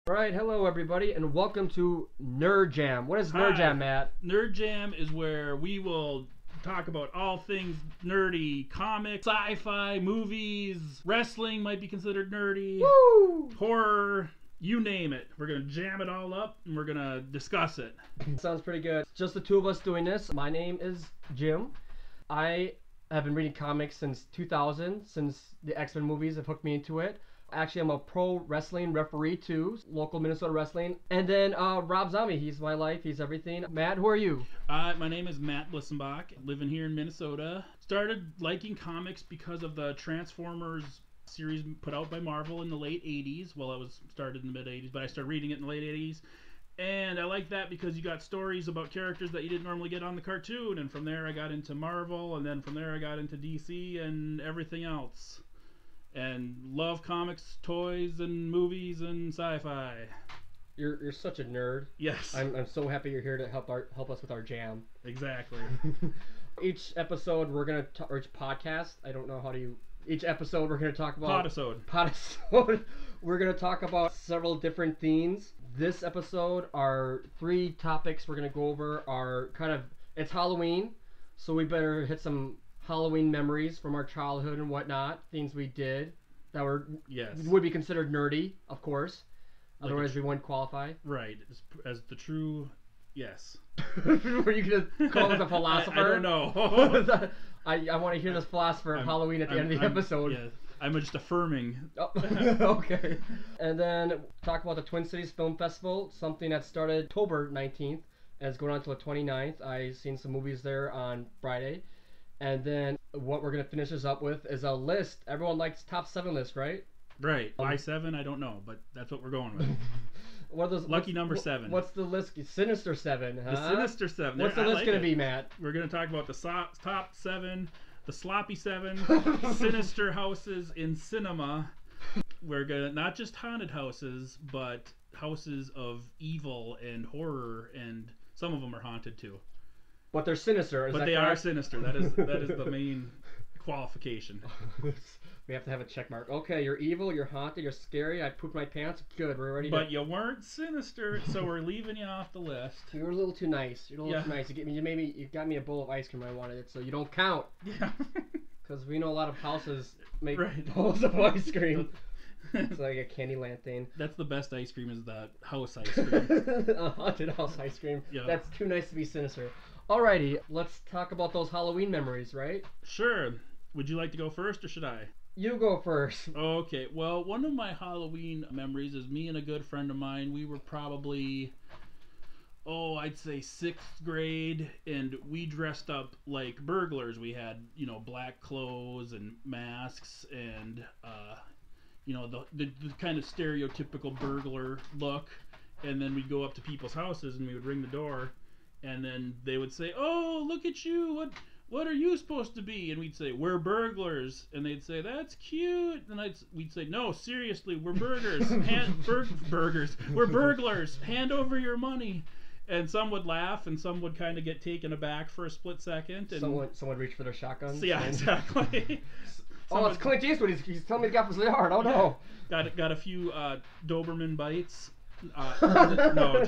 All right, hello everybody, and welcome to Nerd Jam. What is Nerd Hi. Jam, Matt? Nerd Jam is where we will talk about all things nerdy: comics, sci-fi, movies, wrestling might be considered nerdy, Woo! horror, you name it. We're gonna jam it all up and we're gonna discuss it. Sounds pretty good. Just the two of us doing this. My name is Jim. I have been reading comics since 2000, since the X-Men movies have hooked me into it. Actually, I'm a pro wrestling referee too, local Minnesota wrestling. And then Rob Zombie, he's my life, he's everything. Matt, who are you? My name is Matt Blissenbach, living here in Minnesota. Started liking comics because of the Transformers series put out by Marvel in the late 80s. Well, it was started in the mid 80s, but I started reading it in the late 80s. And I like that because you got stories about characters that you didn't normally get on the cartoon. And from there I got into Marvel, and then from there I got into DC and everything else. And love comics, toys, and movies, and sci-fi. You're such a nerd. Yes. I'm so happy you're here to help us with our jam. Exactly. Each episode or each podcast, I don't know how to. Each episode we're gonna talk about Podisode. We're gonna talk about several different themes. This episode, our three topics we're gonna go over are it's Halloween, so we better hit some Halloween memories from our childhood and whatnot, things we did that would be considered nerdy, of course. Otherwise, we wouldn't qualify. Right, as the true, yes. Were you gonna call us a philosopher? I don't know. I want to hear this philosopher of Halloween at the end of the episode. Yeah, I'm just affirming. Oh, okay. And then talk about the Twin Cities Film Festival, something that started October 19th and is going on until the 29th. I've seen some movies there on Friday. And then what we're going to finish this up with is a list. Everyone likes top 7 list, right? Right. Why 7? I don't know, but that's what we're going with. What are those? Lucky number 7. What's the list? Sinister 7, huh? The Sinister 7. What's the list going to be, Matt? We're going to talk about the top 7, the sloppy 7, Sinister Houses in cinema. We're going to, not just haunted houses, but houses of evil and horror, and some of them are haunted too. But they're sinister. But they are sinister. That is the main qualification. We have to have a check mark. Okay, you're evil, you're haunted, you're scary. I pooped my pants. Good, we're ready. But you weren't sinister, so we're leaving you off the list. You were a little too nice. You're a little too nice. You got me a bowl of ice cream. I wanted it, so you don't count. Yeah. Because we know a lot of houses make bowls of ice cream. It's like a Candyland thing. That's the best ice cream, is that house ice cream. A haunted house ice cream. Yeah. That's too nice to be sinister. Alrighty, let's talk about those Halloween memories, right? Sure. Would you like to go first, or should I? You go first. Okay. Well, one of my Halloween memories is me and a good friend of mine. We were probably, I'd say 6th grade, and we dressed up like burglars. We had, black clothes and masks and, the kind of stereotypical burglar look. And then we'd go up to people's houses and we would ring the door. And then they would say, "Oh, look at you! What are you supposed to be?" And we'd say, "We're burglars." And they'd say, "That's cute." And we'd say, "No, seriously, we're burglars. Burgers. We're burglars. Hand over your money." And some would laugh, and some would kind of get taken aback for a split second. And someone would reach for their shotguns. Yeah, exactly. It's Clint Eastwood. He's telling me to get off his yard. Oh no. Got a few Doberman bites. No,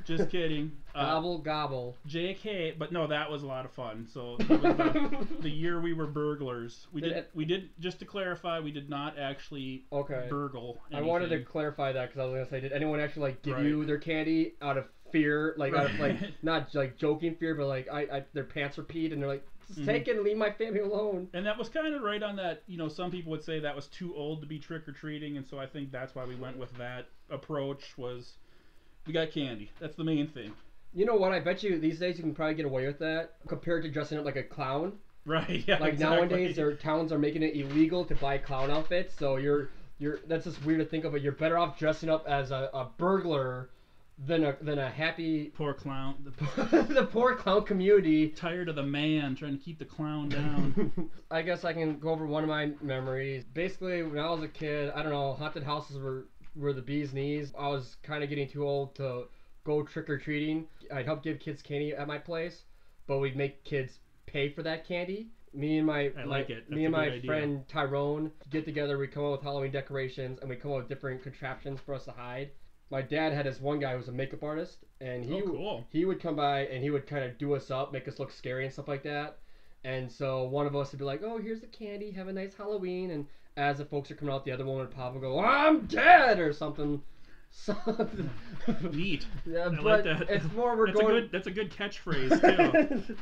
just kidding. Gobble. JK, but no, that was a lot of fun. So that was the year we were burglars. We did just to clarify, we did not actually burgle anything. I wanted to clarify that because I was gonna say, did anyone actually give you their candy out of fear, out of not joking fear, but their pants were peed and they're like, just take it and leave my family alone. And that was kind of right on that. Some people would say that was too old to be trick or treating, and so I think that's why we went with that approach. Was we got candy? That's the main thing. You know what? I bet you these days you can probably get away with that compared to dressing up like a clown. Right. Yeah. Nowadays, towns are making it illegal to buy clown outfits, so you're that's just weird to think of. But you're better off dressing up as a burglar than a happy poor clown. The poor clown community. Tired of the man trying to keep the clown down. I guess I can go over one of my memories. Basically, when I was a kid, I don't know, haunted houses were the bee's knees. I was kind of getting too old to go trick-or-treating. I'd help give kids candy at my place, but we'd make kids pay for that candy. Me and my friend Tyrone get together. We come up with Halloween decorations, and we come up with different contraptions for us to hide. my dad had this one guy who was a makeup artist, and cool. he would come by and he would kind of do us up, make us look scary and stuff like that. And so one of us would be like, "Oh, here's the candy. Have a nice Halloween." And as the folks are coming out, the other one would pop and go, "I'm dead," or something. Neat. Yeah, I but like that. it's more That's a good catchphrase too.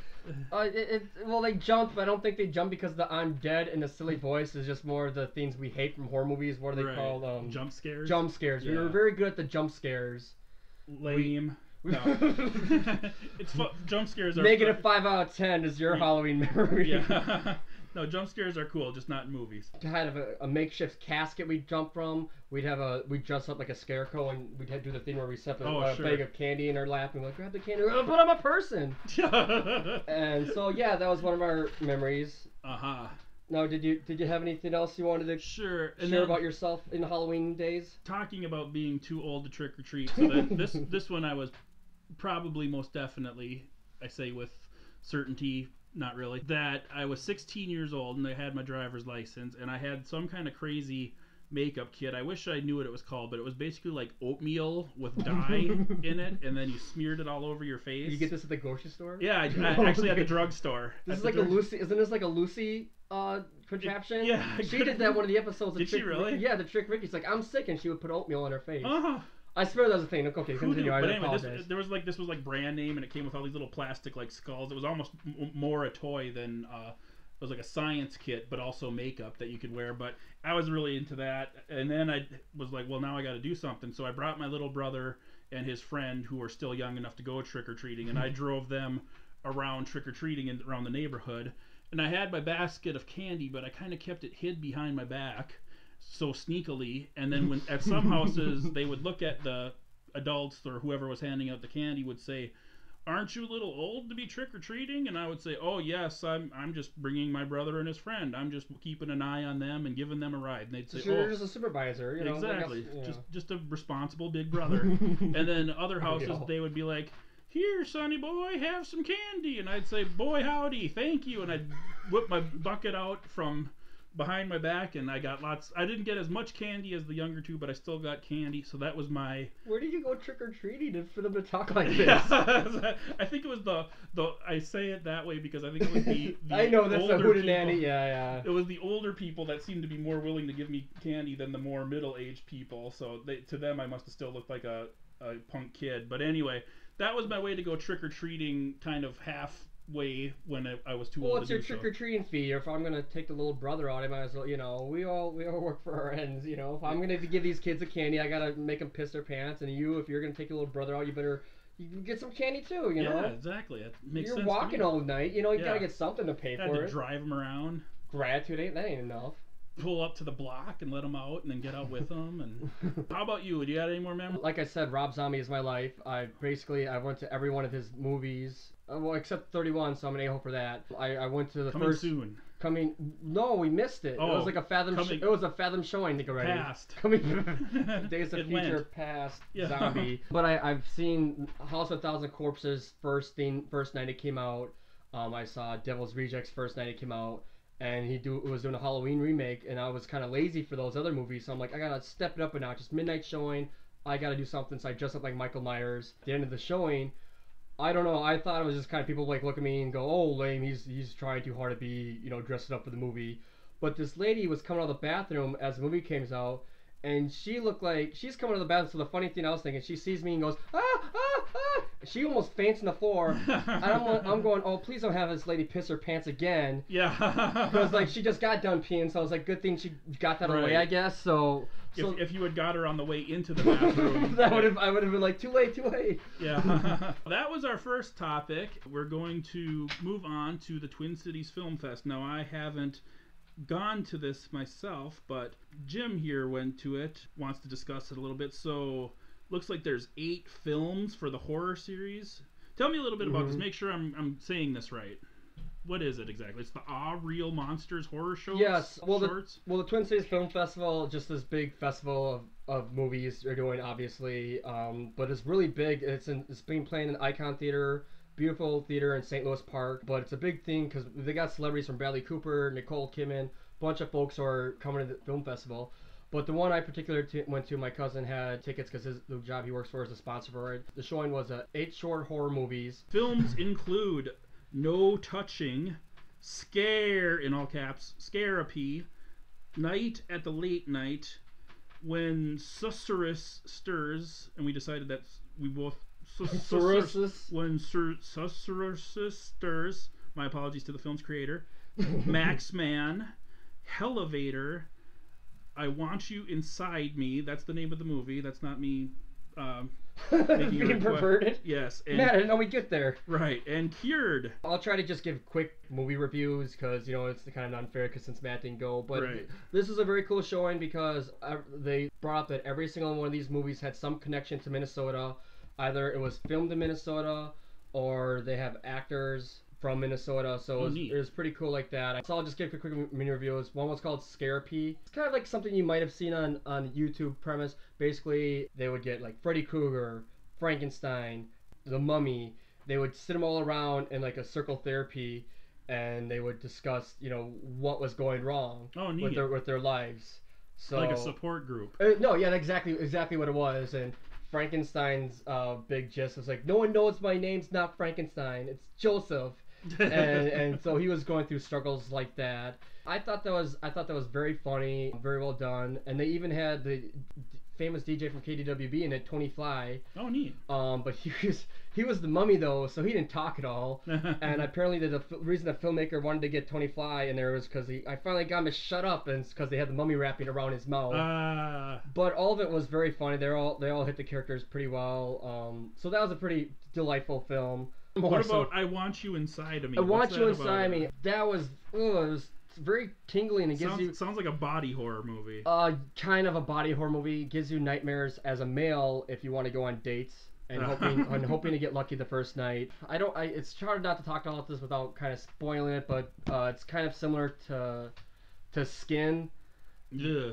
Well, they jump, but I don't think they jump because the "I'm dead" and the silly voice is just more of the things we hate from horror movies. What are they called? Jump scares. Jump scares. Yeah. We were very good at the jump scares. Lame. No. It's jump scares are -5 out of 10 is your Halloween memory. Yeah. No, jump scares are cool, just not in movies. Kind of a makeshift casket we'd jump from. We'd dress up like a scarecrow, and we'd do the thing where we set a bag of candy in our lap, and we'd like, grab the candy, but I'm a person. And so yeah, that was one of our memories. Now, did you have anything else you wanted to share about yourself in the Halloween days? Talking about being too old to trick or treat. So that this one I was probably most definitely, I say with certainty, not really, that I was 16 years old and I had my driver's license and I had some kind of crazy makeup kit. I wish I knew what it was called, but it was basically like oatmeal with dye in it, and then you smeared it all over your face. Did you get this at the grocery store? Yeah, I actually at the drugstore. This is like a Lucy. Isn't this like a Lucy contraption? Yeah. She did that one of the episodes. Did she really? Yeah, the trick Ricky's like, I'm sick, and she would put oatmeal on her face. I swear that was a thing. Okay, continue. But anyway, this was like brand name, and it came with all these little plastic like skulls. It was almost more a toy than it was like a science kit, but also makeup that you could wear. But I was really into that, and then I was like, well, now I got to do something. So I brought my little brother and his friend, who were still young enough to go trick or treating, and I drove them around trick or treating around the neighborhood. And I had my basket of candy, but I kind of kept it hid behind my back, so sneakily. And then when at some houses they would look at the adults or whoever was handing out the candy would say, "Aren't you a little old to be trick-or-treating?" And I would say, "Oh yes, I'm just bringing my brother and his friend. I'm just keeping an eye on them and giving them a ride." And they'd say, "Oh, you're just a supervisor, you know." Exactly. Just a responsible big brother. And then other houses they would be like, "Here, sonny boy, have some candy." And I'd say, "Boy, howdy, thank you." And I'd whip my bucket out from behind my back, and I got lots. I didn't get as much candy as the younger two, but I still got candy. So that was my. Where did you go trick or treating for them to talk like this? Yeah, I think it was the. I say it that way because I think it was the I know that's a hootenanny. Yeah. It was the older people that seemed to be more willing to give me candy than the more middle-aged people. So to them, I must have still looked like a punk kid. But anyway, that was my way to go trick or treating, kind of halfway when I was too old. Well, what's your trick or treating fee? Or if I'm gonna take the little brother out, I might as well. You know, we all work for our ends. You know, if I'm gonna give these kids a candy, I gotta make them piss their pants. And if you're gonna take your little brother out, you better get some candy too. You know. Yeah, exactly. It makes sense. You're walking all night. You know, you gotta get something to pay for it. To drive them around. Gratitude that ain't enough. Pull up to the block and let them out, and then get out with them. And how about you? Do you have any more memories? Like I said, Rob Zombie is my life. I went to every one of his movies. Well, except 31, so I'm an a-hole for that. I went to the first. Coming soon. No, we missed it. Oh, it was like a Fathom. It was a Fathom showing. I think already. Past. Days of Future Past. Yeah. Zombie. But I've seen House of 1,000 Corpses first night it came out. I saw Devil's Rejects first night it came out. And was doing a Halloween remake, and I was kind of lazy for those other movies, so I'm like, I gotta step it up a notch. It's midnight showing, I gotta do something, so I dressed up like Michael Myers. At the end of the showing, I don't know, I thought it was just kind of people like look at me and go, "Oh, lame, he's trying too hard to be, dressed up for the movie." But this lady was coming out of the bathroom as the movie came out, and she looked like she's coming out of the bathroom. So the funny thing I was thinking, she sees me and goes, "Ah, ah, ah!" She almost faints on the floor. And I'm going, "Oh, please don't have this lady piss her pants again." Yeah. Because like she just got done peeing, so I was like, good thing she got that away, I guess. So if you had got her on the way into the bathroom, I would have been like, too late. Yeah. That was our first topic. We're going to move on to the Twin Cities Film Fest. Now, I haven't gone to this myself, but Jim here went to it, wants to discuss it a little bit. So looks like there's 8 films for the horror series. Tell me a little bit about this. Make sure I'm saying this right. What is it exactly? It's the Real Monsters horror show. Yes. Well, the Twin Cities Film Festival, just this big festival of movies they're doing, obviously. But it's really big. It's being played in Icon Theater, beautiful theater in St. Louis Park. But it's a big thing because they got celebrities from Bradley Cooper, Nicole Kidman, a bunch of folks who are coming to the film festival. But the one I particularly went to, my cousin had tickets because the job he works for is a sponsor for it. The showing was 8 short horror movies. Films include No Touching, Scare, in all caps, Scarapy, Night at the Late Night, When Susurrus Stirs, and we decided that we both... When Susurrus Stirs, my apologies to the film's creator, Max Man, Hellevator, I Want You Inside Me, that's the name of the movie, that's not me being perverted. Yes. And, man, I didn't know we'd get there. Right, and Cured. I'll try to just give quick movie reviews because, you know, it's kind of unfair because since Matt didn't go. But this is a very cool showing because they brought up that every single one of these movies had some connection to Minnesota. Either it was filmed in Minnesota or they have actors from Minnesota, so it was pretty cool like that. So I'll just give quick mini reviews. One was called Scarapy. It's kind of like something you might have seen on YouTube premise. Basically, they would get like Freddy Krueger, Frankenstein, the Mummy. They would sit them all around in like a circle therapy, and they would discuss, you know, what was going wrong with their lives. So like a support group. No, yeah, exactly what it was. And Frankenstein's big gist was like, no one knows my name's not Frankenstein, it's Joseph. and so he was going through struggles like that. I thought that was very funny, very well done, and they even had the famous DJ from KDWB in it, Tony Fly. Oh, neat. But he was the Mummy though, so he didn't talk at all. And apparently the reason the filmmaker wanted to get Tony Fly in there was because I finally got him to shut up, and it's because they had the Mummy wrapping around his mouth. But all of it was very funny. They all hit the characters pretty well. So that was a pretty delightful film. What about I Want You Inside of Me? I Want You Inside Me. That was it was very tingly, and it sounds like a body horror movie. Kind of a body horror movie. It gives you nightmares as a male if you want to go on dates and hoping to get lucky the first night. It's hard not to talk about this without kind of spoiling it, but it's kind of similar to Skin. Yeah.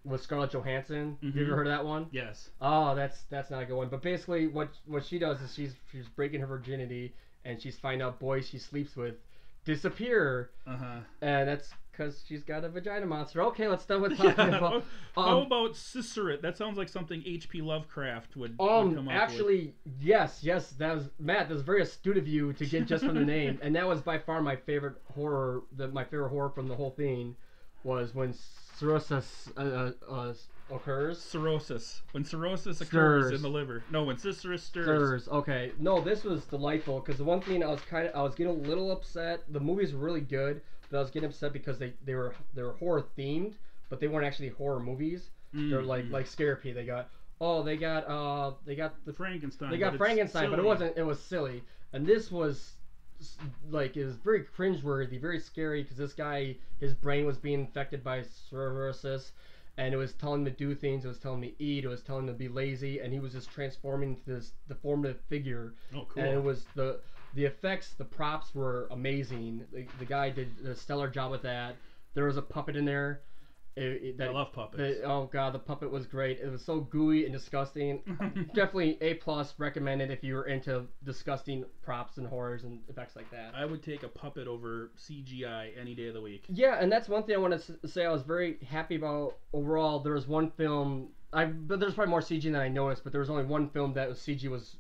With Scarlett Johansson. Have you ever heard of that one? Yes. Oh, that's not a good one. But basically, what she does is she's breaking her virginity, and she's finding out boys she sleeps with disappear. And that's because she's got a vagina monster. Okay, let's start with talking about. How about Cicerate? That sounds like something H.P. Lovecraft would come up actually, with. Yes. That was Matt. That was very astute of you to get just from the name, and that was by far my favorite horror. My favorite horror from the whole thing was when cirrhosis occurs. Cirrhosis. When cirrhosis occurs in the liver. No, when Cicerus stirs. Okay. No, this was delightful because the one thing I was getting a little upset. The movie's really good, but I was getting upset because they were horror themed, but they weren't actually horror movies. They're like Scarapy. They got the Frankenstein. They got Frankenstein, but it wasn't. It was silly. And this was like, it was very cringeworthy, very scary because this guy, his brain was being infected by cirrhosis, and it was telling him to do things. It was telling him to eat. It was telling him to be lazy, and he was just transforming into this deformative figure. Oh, cool! And it was the effects, the props were amazing. The guy did a stellar job with that. There was a puppet in there. I love puppets. Oh god, the puppet was great. It was so gooey and disgusting. Definitely A+ recommended if you were into disgusting props and horrors and effects like that. I would take a puppet over CGI any day of the week. Yeah, and that's one thing I want to say I was very happy about overall. There was one film, but there's probably more CG than I noticed, but there was only one film that CG was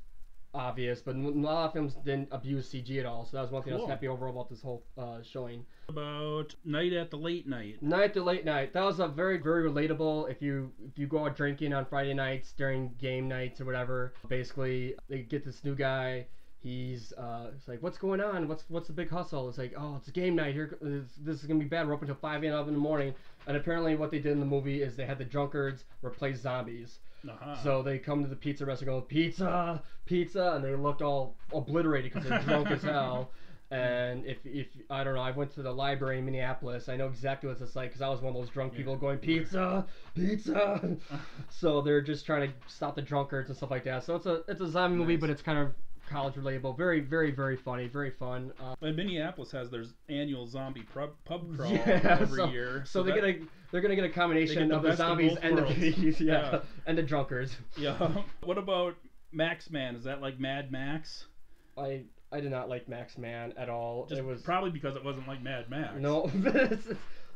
obvious, but a lot of films didn't abuse CG at all, so that was one thing I was happy overall about this whole showing. About Night at the Late Night. Night at the Late Night. That was a very, very relatable. If you go out drinking on Friday nights during game nights or whatever, basically they get this new guy. He's it's like, what's going on? What's the big hustle? It's like, oh, it's a game night here. This is gonna be bad. We're up until 5 a.m. in the morning. And apparently, what they did in the movie is they had the drunkards replace zombies. So they come to the pizza restaurant, go pizza, pizza, and they looked all obliterated because they're drunk as hell. And if I don't know, I went to the library in Minneapolis. I know exactly what it's like because I was one of those drunk people going pizza, pizza. So they're just trying to stop the drunkards and stuff like that. So it's a zombie movie, but it's kind of college relatable. Very, very, very funny, very fun. And Minneapolis has their annual zombie pub crawl every year. So they're gonna get a combination of the zombies and the bees, and the drunkards. Yeah. What about Max Man? Is that like Mad Max? I did not like Max Man at all. It was probably because it wasn't like Mad Max. No,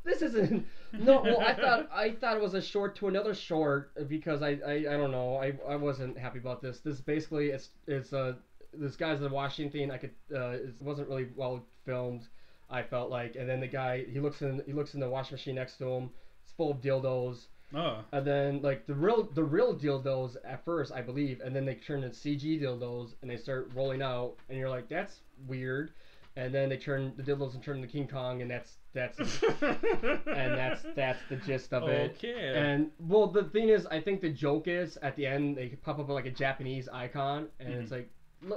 This isn't. No, well, I thought it was a short to another short because I don't know. I wasn't happy about this. This basically it's this guy's in Washington. It wasn't really well filmed. I felt like, and then the guy he looks in the washing machine next to him. It's full of dildos. Oh. And then like the real dildos at first, I believe, and then they turn into CG dildos and they start rolling out, and you're like, that's weird. And then they turn the dildos and turn into King Kong, and that's the gist of it. Okay. And well, the thing is, I think the joke is at the end they pop up like a Japanese icon, and it's like,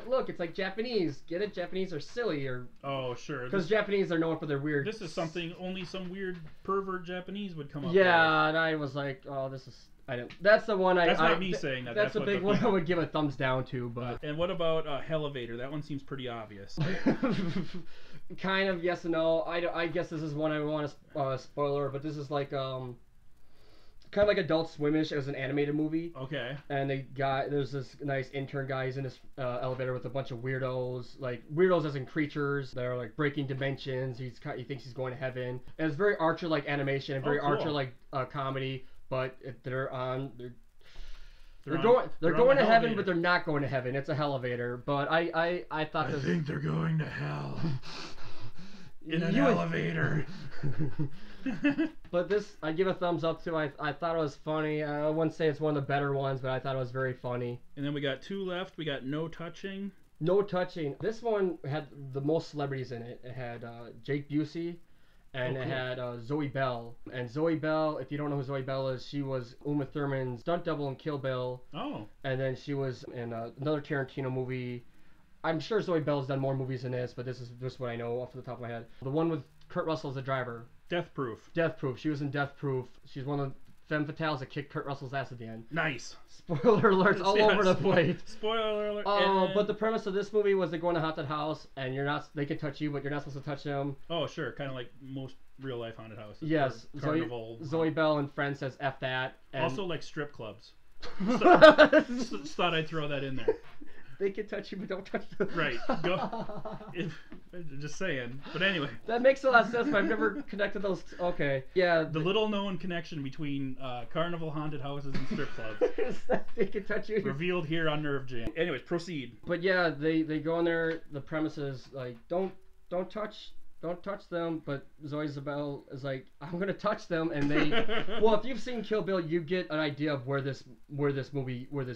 look, it's like Japanese. Get it? Japanese are silly, or oh sure, because Japanese are known for their weird. This is something only some weird pervert Japanese would come up. Yeah, with. And I was like, oh, this is. I didn't. That's the one. That's not me saying that. That's the big one I would give a thumbs down to. But and what about Elevator? That one seems pretty obvious. Kind of yes and no. I guess this is one I want to spoiler, but this is like kind of like Adult Swimish. It was an animated movie. Okay. And there's this nice intern guy. He's in this elevator with a bunch of weirdos, like weirdos as in creatures. They're like breaking dimensions. He thinks he's going to heaven. And it's very Archer-like animation and very Archer-like comedy. But they're going to heaven, but they're not going to heaven. It's a elevator. But I thought I think they're going to hell in an elevator. But this, I give a thumbs up to. I thought it was funny. I wouldn't say it's one of the better ones, but I thought it was very funny. And then we got two left. We got No Touching. No Touching. This one had the most celebrities in it. It had Jake Busey. And it had Zoe Bell. And Zoe Bell, if you don't know who Zoe Bell is, she was Uma Thurman's stunt double in Kill Bill. Oh. And then she was in another Tarantino movie. I'm sure Zoe Bell's done more movies than this, but this is just what I know off the top of my head. The one with Kurt Russell as the driver. Death Proof. Death Proof. She was in Death Proof. She's one of the femme fatales that kicked Kurt Russell's ass at the end. Nice. Spoiler alerts all over the place. Spoiler alert. But the premise of this movie was they go in a haunted house and they can touch you, but you're not supposed to touch them. Oh, sure. Kind of like most real life haunted houses. Yes. Carnival. Zoe Bell and Friends says F that. And also like strip clubs. Just thought I'd throw that in there. They can touch you, but don't touch them. Right. Just saying. But anyway. That makes a lot of sense, but I've never connected those. Okay. Yeah. The little known connection between carnival haunted houses and strip clubs. They can touch you. Revealed here on Nerve Jam. Anyways, proceed. But yeah, they go in there. The premise is like, don't touch them, but Zoe Bell is like, I'm gonna touch them, and they. Well, if you've seen Kill Bill, you get an idea of where this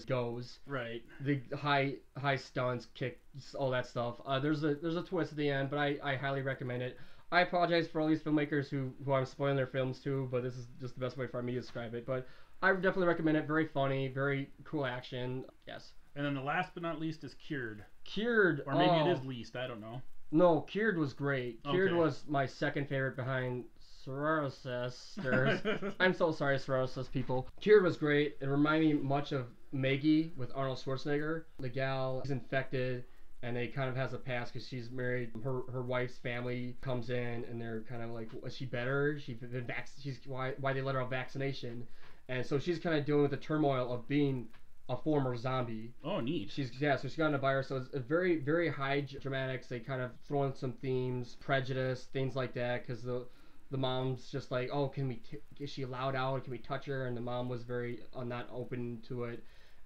goes. Right. The high stunts, kicks, all that stuff. There's a twist at the end, but I highly recommend it. I apologize for all these filmmakers who I'm spoiling their films to, but this is just the best way for me to describe it. But I would definitely recommend it. Very funny, very cool action. Yes. And then the last but not least is Cured. Cured. Or maybe it is least. I don't know. No, Cured was great. Cured Okay. was my second favorite behind Sorority Sisters. I'm so sorry, Sorority Sisters people. Cured was great. It reminded me much of Maggie with Arnold Schwarzenegger. The gal is infected, and they kind of has a past because she's married. Her wife's family comes in, and they're kind of like, is she better? Why they let her have vaccination? And so she's kind of dealing with the turmoil of being a former zombie. Oh, neat. So she's got a virus. So it's very, very high dramatics. They kind of throw in some themes, prejudice, things like that. Because the mom's just like, oh, is she allowed out? Can we touch her? And the mom was very not open to it.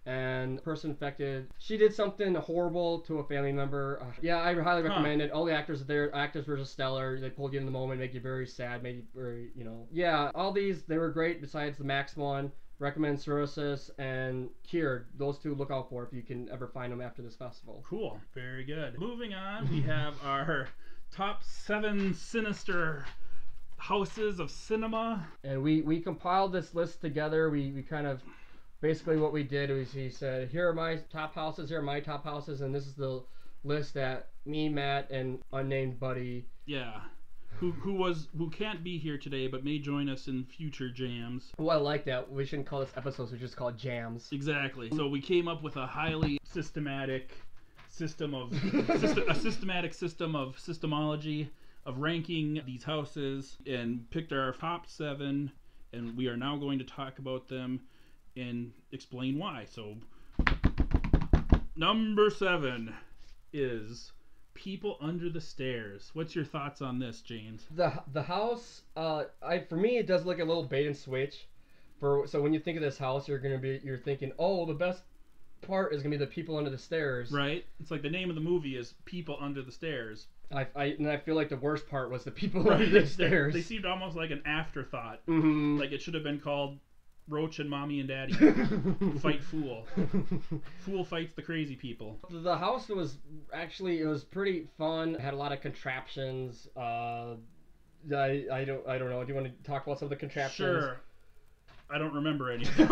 And the person infected, she did something horrible to a family member. Yeah, I highly recommend it. All the actors were just stellar. They pulled you in the moment, make you very sad, made you very, Yeah, all these, they were great besides the Max one. Recommend Cirrhosis and Cured. Those two look out for if you can ever find them after this festival. Cool. Very good. Moving on, we have our top 7 sinister houses of cinema. And we compiled this list together. We kind of, basically what we did was he said, here are my top houses, here are my top houses, and this is the list that me, Matt, and unnamed buddy. Yeah. Who can't be here today but may join us in future jams. Oh, I like that. We shouldn't call this episodes, we just call it jams. Exactly. So we came up with a highly systematic system of systematic system of systemology of ranking these houses and picked our top 7, and we are now going to talk about them and explain why. So number 7 is People Under the Stairs. What's your thoughts on this, James? The house, for me, it does look a little bait and switch. So when you think of this house, you're thinking, oh, the best part is gonna be the people under the stairs. Right. It's like the name of the movie is People Under the Stairs. I feel like the worst part was the people under the stairs. They seemed almost like an afterthought. Mm-hmm. Like it should have been called Roach and Mommy and Daddy Fight Fool. Fool fights the crazy people. The house was actually, it was pretty fun. It had a lot of contraptions. I don't know. Do you want to talk about some of the contraptions? Sure. I don't remember anything.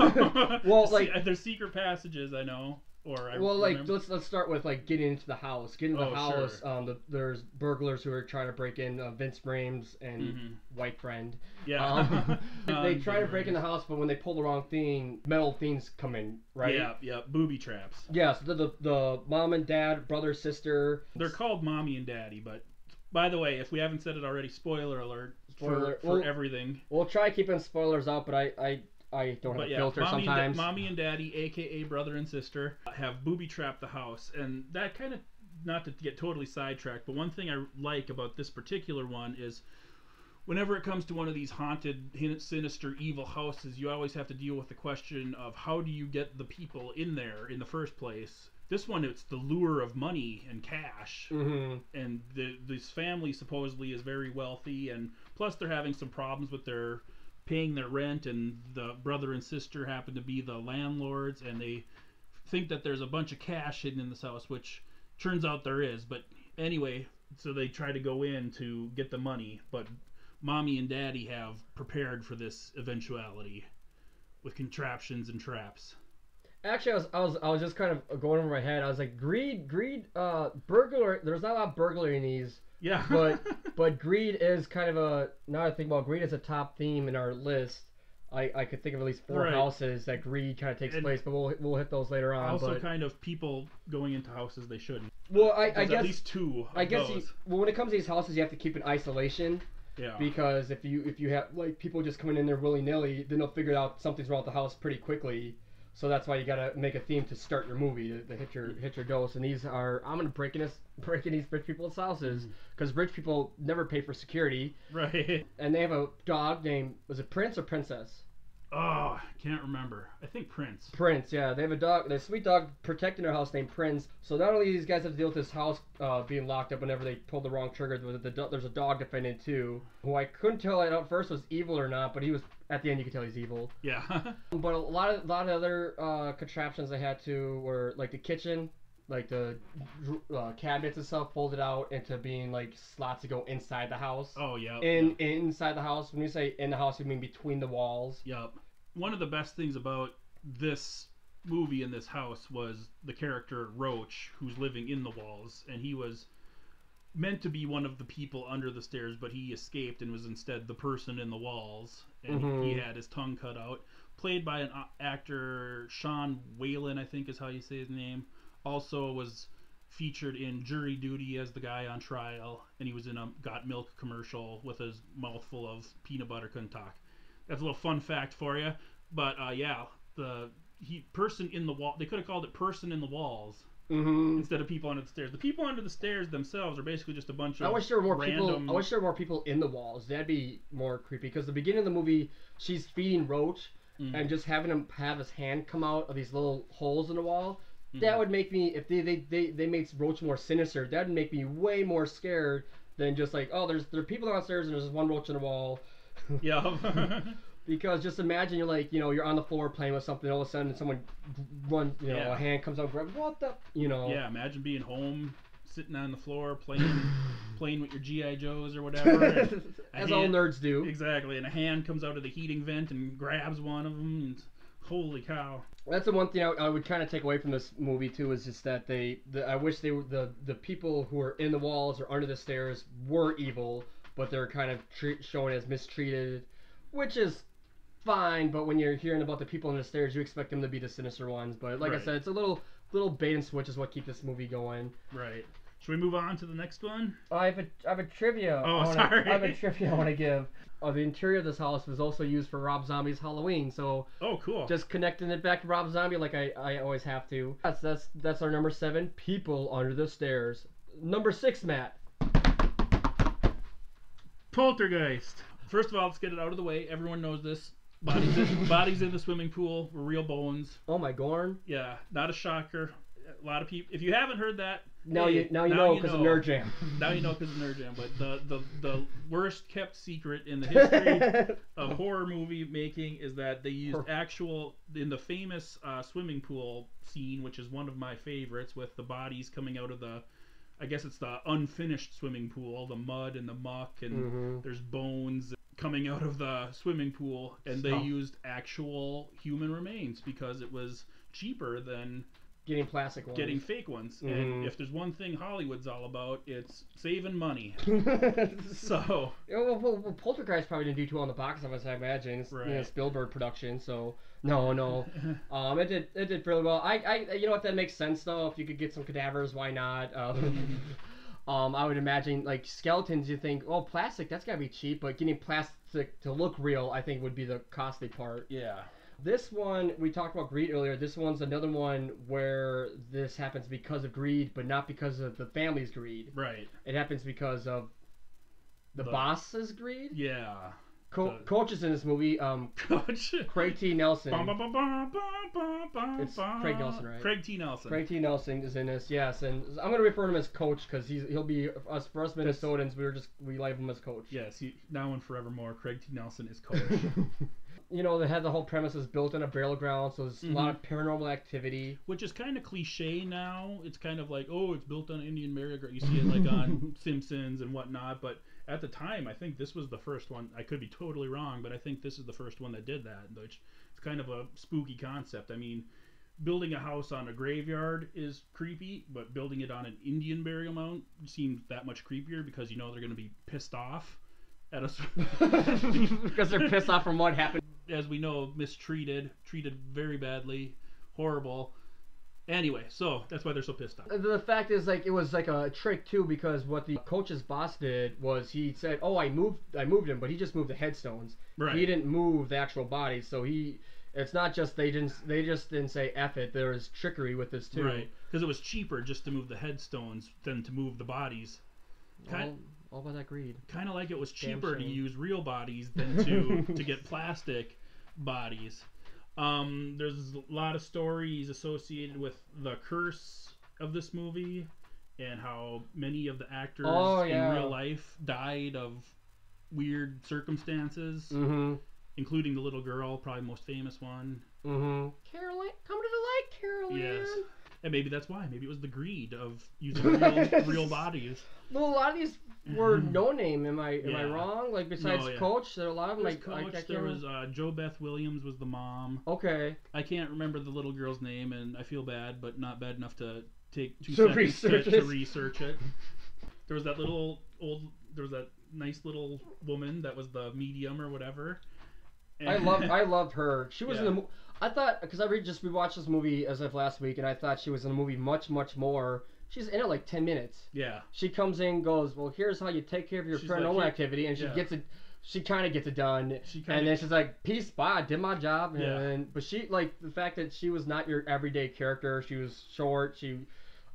Well, like there's secret passages I know. Let's start with like getting into the house. Getting into the house. Sure. There's burglars who are trying to break in. Vince Rames and White Friend. Yeah. They try to break in the house, but when they pull the wrong thing, metal things come in. Right. Yeah. Booby traps. Yeah. So the mom and dad, brother, sister. They're called Mommy and Daddy, but by the way, if we haven't said it already, spoiler alert for everything. We'll try keeping spoilers out, but I don't have a filter sometimes. Mommy and Daddy, aka brother and sister, have booby trapped the house, and that kind of, not to get totally sidetracked, but one thing I like about this particular one is whenever it comes to one of these haunted, sinister, evil houses, you always have to deal with the question of how do you get the people in there in the first place. This one, it's the lure of money and cash, and this family supposedly is very wealthy, and plus they're having some problems with paying their rent, and the brother and sister happen to be the landlords, and they think that there's a bunch of cash hidden in this house, which turns out there is. But anyway, so they try to go in to get the money, but Mommy and Daddy have prepared for this eventuality with contraptions and traps. Actually, I was just kind of going over my head. I was like, greed, burglar. There's not a lot of burglary in these. Yeah. but greed is kind of a, now I think about greed as a top theme in our list. I could think of at least 4 houses that greed kind of takes place, but we'll hit those later on. Also, kind of people going into houses they shouldn't. Well, I guess at least 2. I guess when it comes to these houses, you have to keep in isolation. Yeah. Because if you have like people just coming in there willy nilly, then they'll figure out something's wrong with the house pretty quickly. So that's why you gotta make a theme to start your movie to hit your dose. And these are, I'm gonna break in these rich people's houses because rich people never pay for security. Right. And they have a dog named, was it Prince or Princess? Oh, I can't remember. I think Prince. Prince, yeah. They have a sweet dog protecting their house named Prince. So not only do these guys have to deal with this house being locked up whenever they pull the wrong trigger, there's a dog defendant too, who I couldn't tell at first was evil or not, but he was, at the end you could tell he's evil. Yeah. But a lot of other contraptions they had to were like the kitchen, like the cabinets and stuff folded out into being like slots to go inside the house. Oh yeah. Inside the house. When you say in the house, you mean between the walls. Yep. One of the best things about this movie in this house was the character Roach, who's living in the walls, and he was meant to be one of the people under the stairs, but he escaped and was instead the person in the walls, and he had his tongue cut out. Played by an actor, Sean Whalen, I think is how you say his name. Also was featured in Jury Duty as the guy on trial, and he was in a Got Milk commercial with his mouth full of peanut butter, couldn't talk. That's a little fun fact for you. But yeah, person in the wall. They could have called it Person in the Walls instead of People Under the Stairs. The people under the stairs themselves are basically just a bunch of. I wish there were more people in the walls. That'd be more creepy. Because the beginning of the movie, she's feeding Roach, and just having him have his hand come out of these little holes in the wall. That would make me, if they made Roach more sinister, that would make me way more scared than just like, oh, there are people downstairs and there's just one roach in the wall. Yeah. Because just imagine you're like, you're on the floor playing with something, all of a sudden someone a hand comes out, grab, what the, Yeah, imagine being home, sitting on the floor playing with your G.I. Joes or whatever. As all nerds do. Exactly, and a hand comes out of the heating vent and grabs one of them, and holy cow. That's the one thing I would kind of take away from this movie too, is just that I wish they were the people who are in the walls or under the stairs were evil, but they're kind of shown as mistreated, which is fine. But when you're hearing about the people under the stairs, you expect them to be the sinister ones. But like I said, it's a little bait and switch is what keep this movie going. Right. Should we move on to the next one? I have a trivia. Sorry. I have a trivia I want to give. The interior of this house was also used for Rob Zombie's Halloween. So cool. Just connecting it back to Rob Zombie like I always have to. That's our number 7. People Under the Stairs. Number 6, Matt. Poltergeist. First of all, let's get it out of the way. Everyone knows this. Bodies in the swimming pool were real bones. Oh my Gorn. Yeah, not a shocker. A lot of people. If you haven't heard that, now you know because of Nerd Jam. Now you know because of Nerd Jam. But the worst kept secret in the history of horror movie making is that they used actual in the famous swimming pool scene, which is one of my favorites, with the bodies coming out of the. I guess it's the unfinished swimming pool, the mud and the muck, and there's bones coming out of the swimming pool, and they used actual human remains because it was cheaper than getting plastic ones. Getting fake ones. And if there's one thing Hollywood's all about, it's saving money. So well, Poltergeist probably didn't do too well in the box office, I imagine. It's a Spielberg production, so no. It did really well. I you know what, that makes sense though. If you could get some cadavers, why not? I would imagine like skeletons. You think, oh, plastic, that's gotta be cheap, but getting plastic to look real, I think, would be the costly part. Yeah. This one, we talked about greed earlier. This one's another one where this happens because of greed, but not because of the family's greed. Right. It happens because of the boss's greed. Yeah. Coach is in this movie. Coach. Craig T. Nelson. It's Craig Nelson, right? Craig T. Nelson. Craig T. Nelson is in this, yes, and I'm gonna refer to him as Coach because he'll be for us Minnesotans. We like him as Coach. Yes, now and forevermore. Craig T. Nelson is Coach. You know, they had the whole premise is built on a burial ground, so there's a lot of paranormal activity. Which is kind of cliche now. It's kind of like, oh, it's built on Indian burial ground. You see it like on Simpsons and whatnot, but at the time, I think this was the first one. I could be totally wrong, but I think this is the first one that did that, which it's kind of a spooky concept. I mean, building a house on a graveyard is creepy, but building it on an Indian burial mound seems that much creepier because you know they're going to be pissed off at us. Because they're pissed off from what happened. As we know, treated very badly, horrible. Anyway, so that's why they're so pissed off. The fact is, like, it was like a trick too, because what the coach's boss did was he said, "Oh, I moved him," but he just moved the headstones. Right. He didn't move the actual bodies, so it's not just they just didn't say F it. There was trickery with this too. Right. Because it was cheaper just to move the headstones than to move the bodies. All about that greed. Kind of like it was cheaper to use real bodies than to get plastic bodies. There's a lot of stories associated with the curse of this movie and how many of the actors in real life died of weird circumstances, including the little girl, probably the most famous one. Caroline, come to the light, Caroline. Yes. And maybe that's why. Maybe it was the greed of using real bodies. Well, a lot of these were no name. Am I wrong? Like besides Coach, there are a lot of them. Coach, there was Jo Beth Williams was the mom. Okay. I can't remember the little girl's name, and I feel bad, but not bad enough to take 2 seconds to research it. There was that there was that nice little woman that was the medium or whatever. And I loved her. She was in the. I thought, because I just rewatched this movie as of last week, and I thought she was in the movie much more. She's in it like 10 minutes. Yeah. She comes in, goes, well, here's how you take care of your paranormal activity, and she gets it. She kind of gets it done, and then she's like, peace, bye, I did my job. But she, like, the fact that she was not your everyday character. She was short. She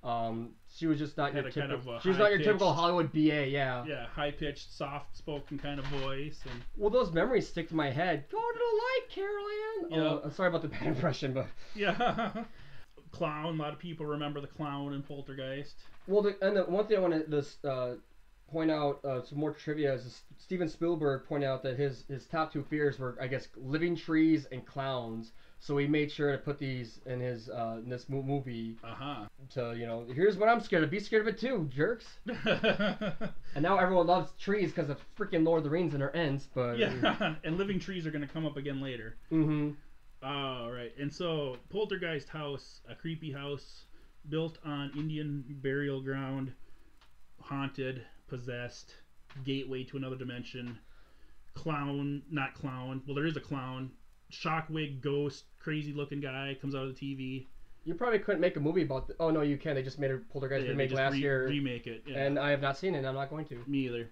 was just not your typical. She was not your typical Hollywood BA. Yeah. Yeah, high pitched, soft spoken kind of voice. And well, those memories stick to my head. Go to the light, Caroline. Yeah. Sorry about the bad impression, but yeah. Clown. A lot of people remember the clown in Poltergeist. Well, the one thing I want to point out, some more trivia, is Steven Spielberg pointed out that his top 2 fears were, I guess, living trees and clowns. So he made sure to put these in his in this movie. So, you know, here's what I'm scared of. Be scared of it too, jerks. And now everyone loves trees because of freaking Lord of the Rings and their ends. But yeah, and living trees are going to come up again later. All right, and so Poltergeist house, a creepy house built on Indian burial ground, haunted, possessed, gateway to another dimension. Not clown. Well, there is a clown. Shockwig ghost, crazy looking guy comes out of the TV. You probably couldn't make a movie about oh no, you can. They just made a Poltergeist remake last year. Remake it, and I have not seen it. I'm not going to. Me either.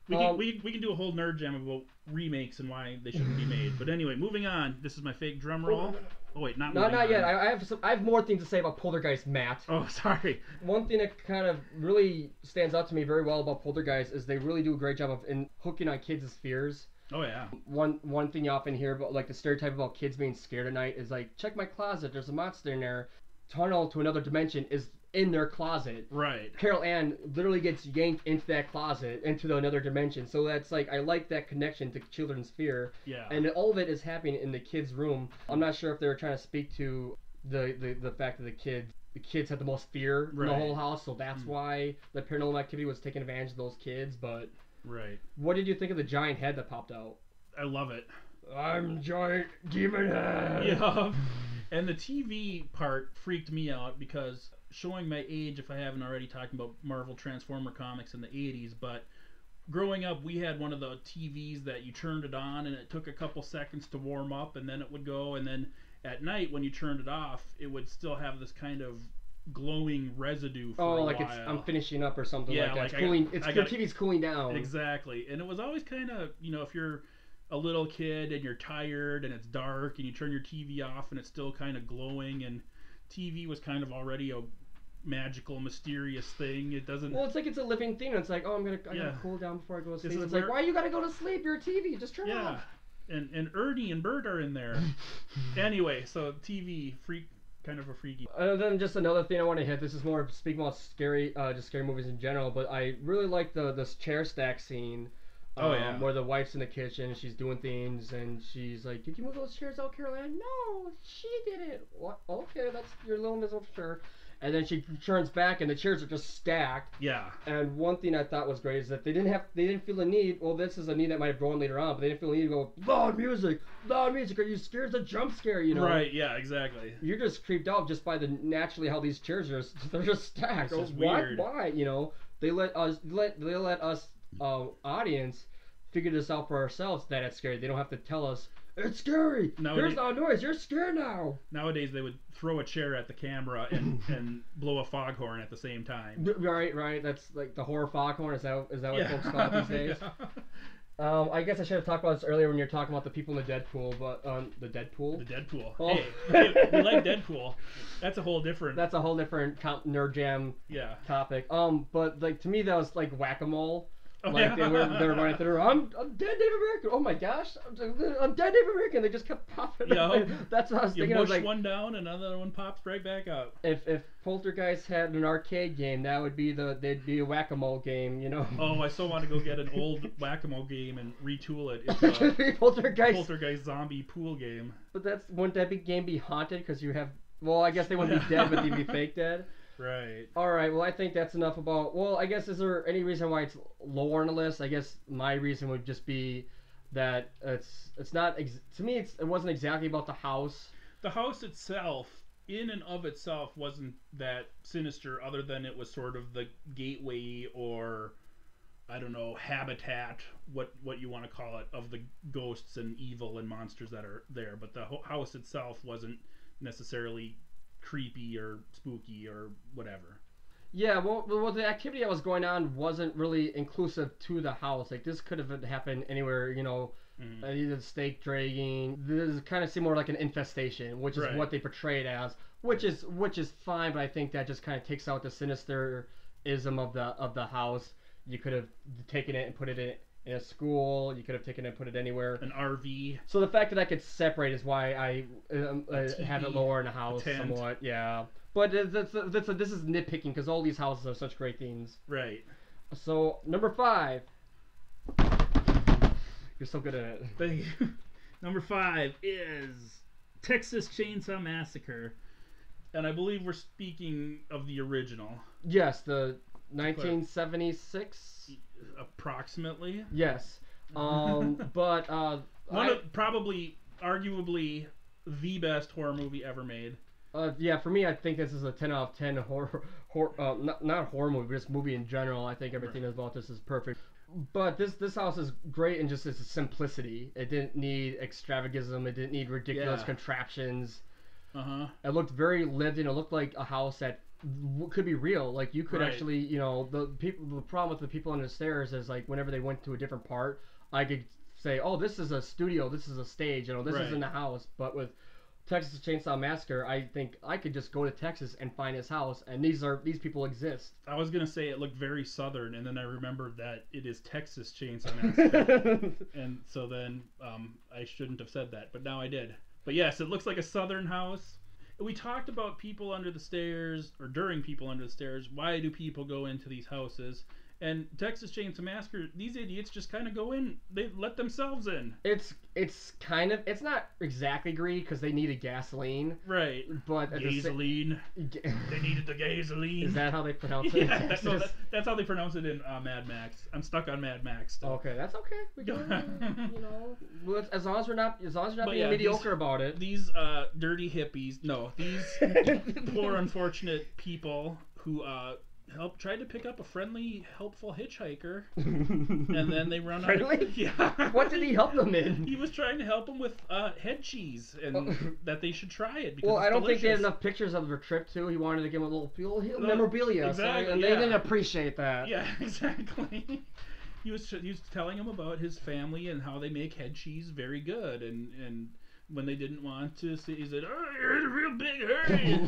We can do a whole nerd jam about remakes and why they shouldn't be made. But anyway, moving on. This is my fake drum roll. Oh wait, not yet. I have more things to say about Poltergeist, Matt. Oh, sorry. One thing that kind of really stands out to me very well about Poltergeist is they really do a great job of hooking on kids' fears. Oh yeah. One thing you often hear about, like the stereotype about kids being scared at night, is like, check my closet, there's a monster in there. Tunnel to another dimension is in their closet. Right. Carol Ann literally gets yanked into that closet, into another dimension. So that's like, I like that connection to children's fear. Yeah. And all of it is happening in the kids' room. I'm not sure if they were trying to speak to the fact that the kids had the most fear in the whole house, so that's why the paranormal activity was taking advantage of those kids. But right. What did you think of the giant head that popped out? I love it. I'm giant demon head. Yeah. And the TV part freaked me out because, showing my age if I haven't already, talking about Marvel Transformer comics in the 80s, but growing up we had one of the TVs that you turned it on and it took a couple seconds to warm up and then it would go, and then at night when you turned it off it would still have this kind of glowing residue for a while. It's I'm finishing up or something like that. Like it's cooling. Your TV's cooling down. Exactly. And it was always kind of, if you're a little kid and you're tired and it's dark and you turn your TV off and it's still kind of glowing, and TV was kind of already a magical, mysterious thing. It doesn't. Well, it's like it's a living thing. It's like, oh, I gotta cool down before I go to sleep. It's like, why you gotta go to sleep? You're a TV. Just turn it off. And Ernie and Bert are in there. Anyway, so TV kind of a freaky. Then just another thing I want to hit. This is more speaking about scary movies in general. But I really like this chair stack scene. Where the wife's in the kitchen and she's doing things and she's like, did you move those chairs out, Carol Ann? No, she did it. What? Okay, that's your little miserable sure. And then she turns back and the chairs are just stacked. Yeah. And one thing I thought was great is that they didn't feel the need. Well, this is a need that might have grown later on, but they didn't feel the need to go loud music. Are you scared? It's a jump scare, Right. Yeah. Exactly. You're just creeped out just by naturally how these chairs they're just stacked. It's just weird. Why? They let us audience figure this out for ourselves that it's scary. They don't have to tell us it's scary. There's no noise. You're scared now. Nowadays they would throw a chair at the camera and blow a foghorn at the same time. Right. That's like the horror foghorn. Is that what folks call it these days? Yeah. I guess I should have talked about this earlier when you were talking about the people in the Deadpool, but the Deadpool. The Deadpool. Oh. Hey, we like Deadpool. That's a whole different nerd jam topic. But like to me that was like whack-a-mole. Like they were running through. I'm dead Native American. Oh my gosh, I'm dead Native American. They just kept popping. Yeah, that's what I was thinking. You push one down, another one pops right back up. If Poltergeist had an arcade game, that would be they'd be a whack-a-mole game, Oh, I so want to go get an old whack-a-mole game and retool it into a Poltergeist zombie pool game. But wouldn't that game be haunted because you have? Well, I guess they wouldn't be dead, but they'd be fake dead. Right. All right. Well, I think that's enough about. Well, I guess is there any reason why it's lower on the list? I guess my reason would just be that it's not to me. It wasn't exactly about the house. The house itself, in and of itself, wasn't that sinister. Other than it was sort of the gateway, or I don't know, habitat, what you want to call it, of the ghosts and evil and monsters that are there. But the house itself wasn't necessarily creepy or spooky or whatever. Yeah, well, the activity that was going on wasn't really inclusive to the house. Like this could have happened anywhere, either stake dragging. This kind of seemed more like an infestation, which is what they portrayed as, which is fine. But I think that just kind of takes out the sinisterism of the house. You could have taken it and put it in a school. You could have taken it and put it anywhere. An RV. So the fact that I could separate is why I have it lower in the house somewhat. Yeah. But this is nitpicking because all these houses are such great themes. Right. So, number 5. You're so good at it. Thank you. Number 5 is Texas Chainsaw Massacre. And I believe we're speaking of the original. Yes, the 1976. Approximately. Yes. But probably arguably the best horror movie ever made. Yeah, for me, I think this is a 10 out of 10 horror not horror movie, but just movie in general. I think everything about this is perfect. But this house is great in just its simplicity. It didn't need extravagism. It didn't need ridiculous contraptions. It looked very lived in. It looked like a house that could be real. Like you could actually, the problem with the people on the stairs is like whenever they went to a different part, I could say, oh, this is a studio, this is a stage, this isn't a house. But with Texas Chainsaw Massacre, I think I could just go to Texas and find his house, and these people exist. I was gonna say it looked very southern, and then I remembered that it is Texas Chainsaw Massacre, and so then I shouldn't have said that, but now I did. But yes, it looks like a southern house. We talked about people under the stairs, or during people under the stairs. Why do people go into these houses? And Texas Chainsaw Massacre, these idiots just kind of go in. They let themselves in. It's kind of, it's not exactly greed because they needed gasoline. Right. But gasoline. They needed the gasoline. Is that how they pronounce it? Yeah, no, that's how they pronounce it in Mad Max. I'm stuck on Mad Max still. Okay, that's okay. We go, well, as long as you're not being mediocre about it. These dirty hippies, these poor unfortunate people who tried to pick up a friendly, helpful hitchhiker, and then they run out of... Yeah. What did he help them in? He was trying to help them with head cheese, and that they should try it because I don't delicious. think they had enough pictures of their trip, too. He wanted to give them a little memorabilia, exactly, and they didn't appreciate that. Yeah, exactly. He was telling them about his family and how they make head cheese very good, and when they didn't want to see, he said, "Oh, you're in a real big hurry."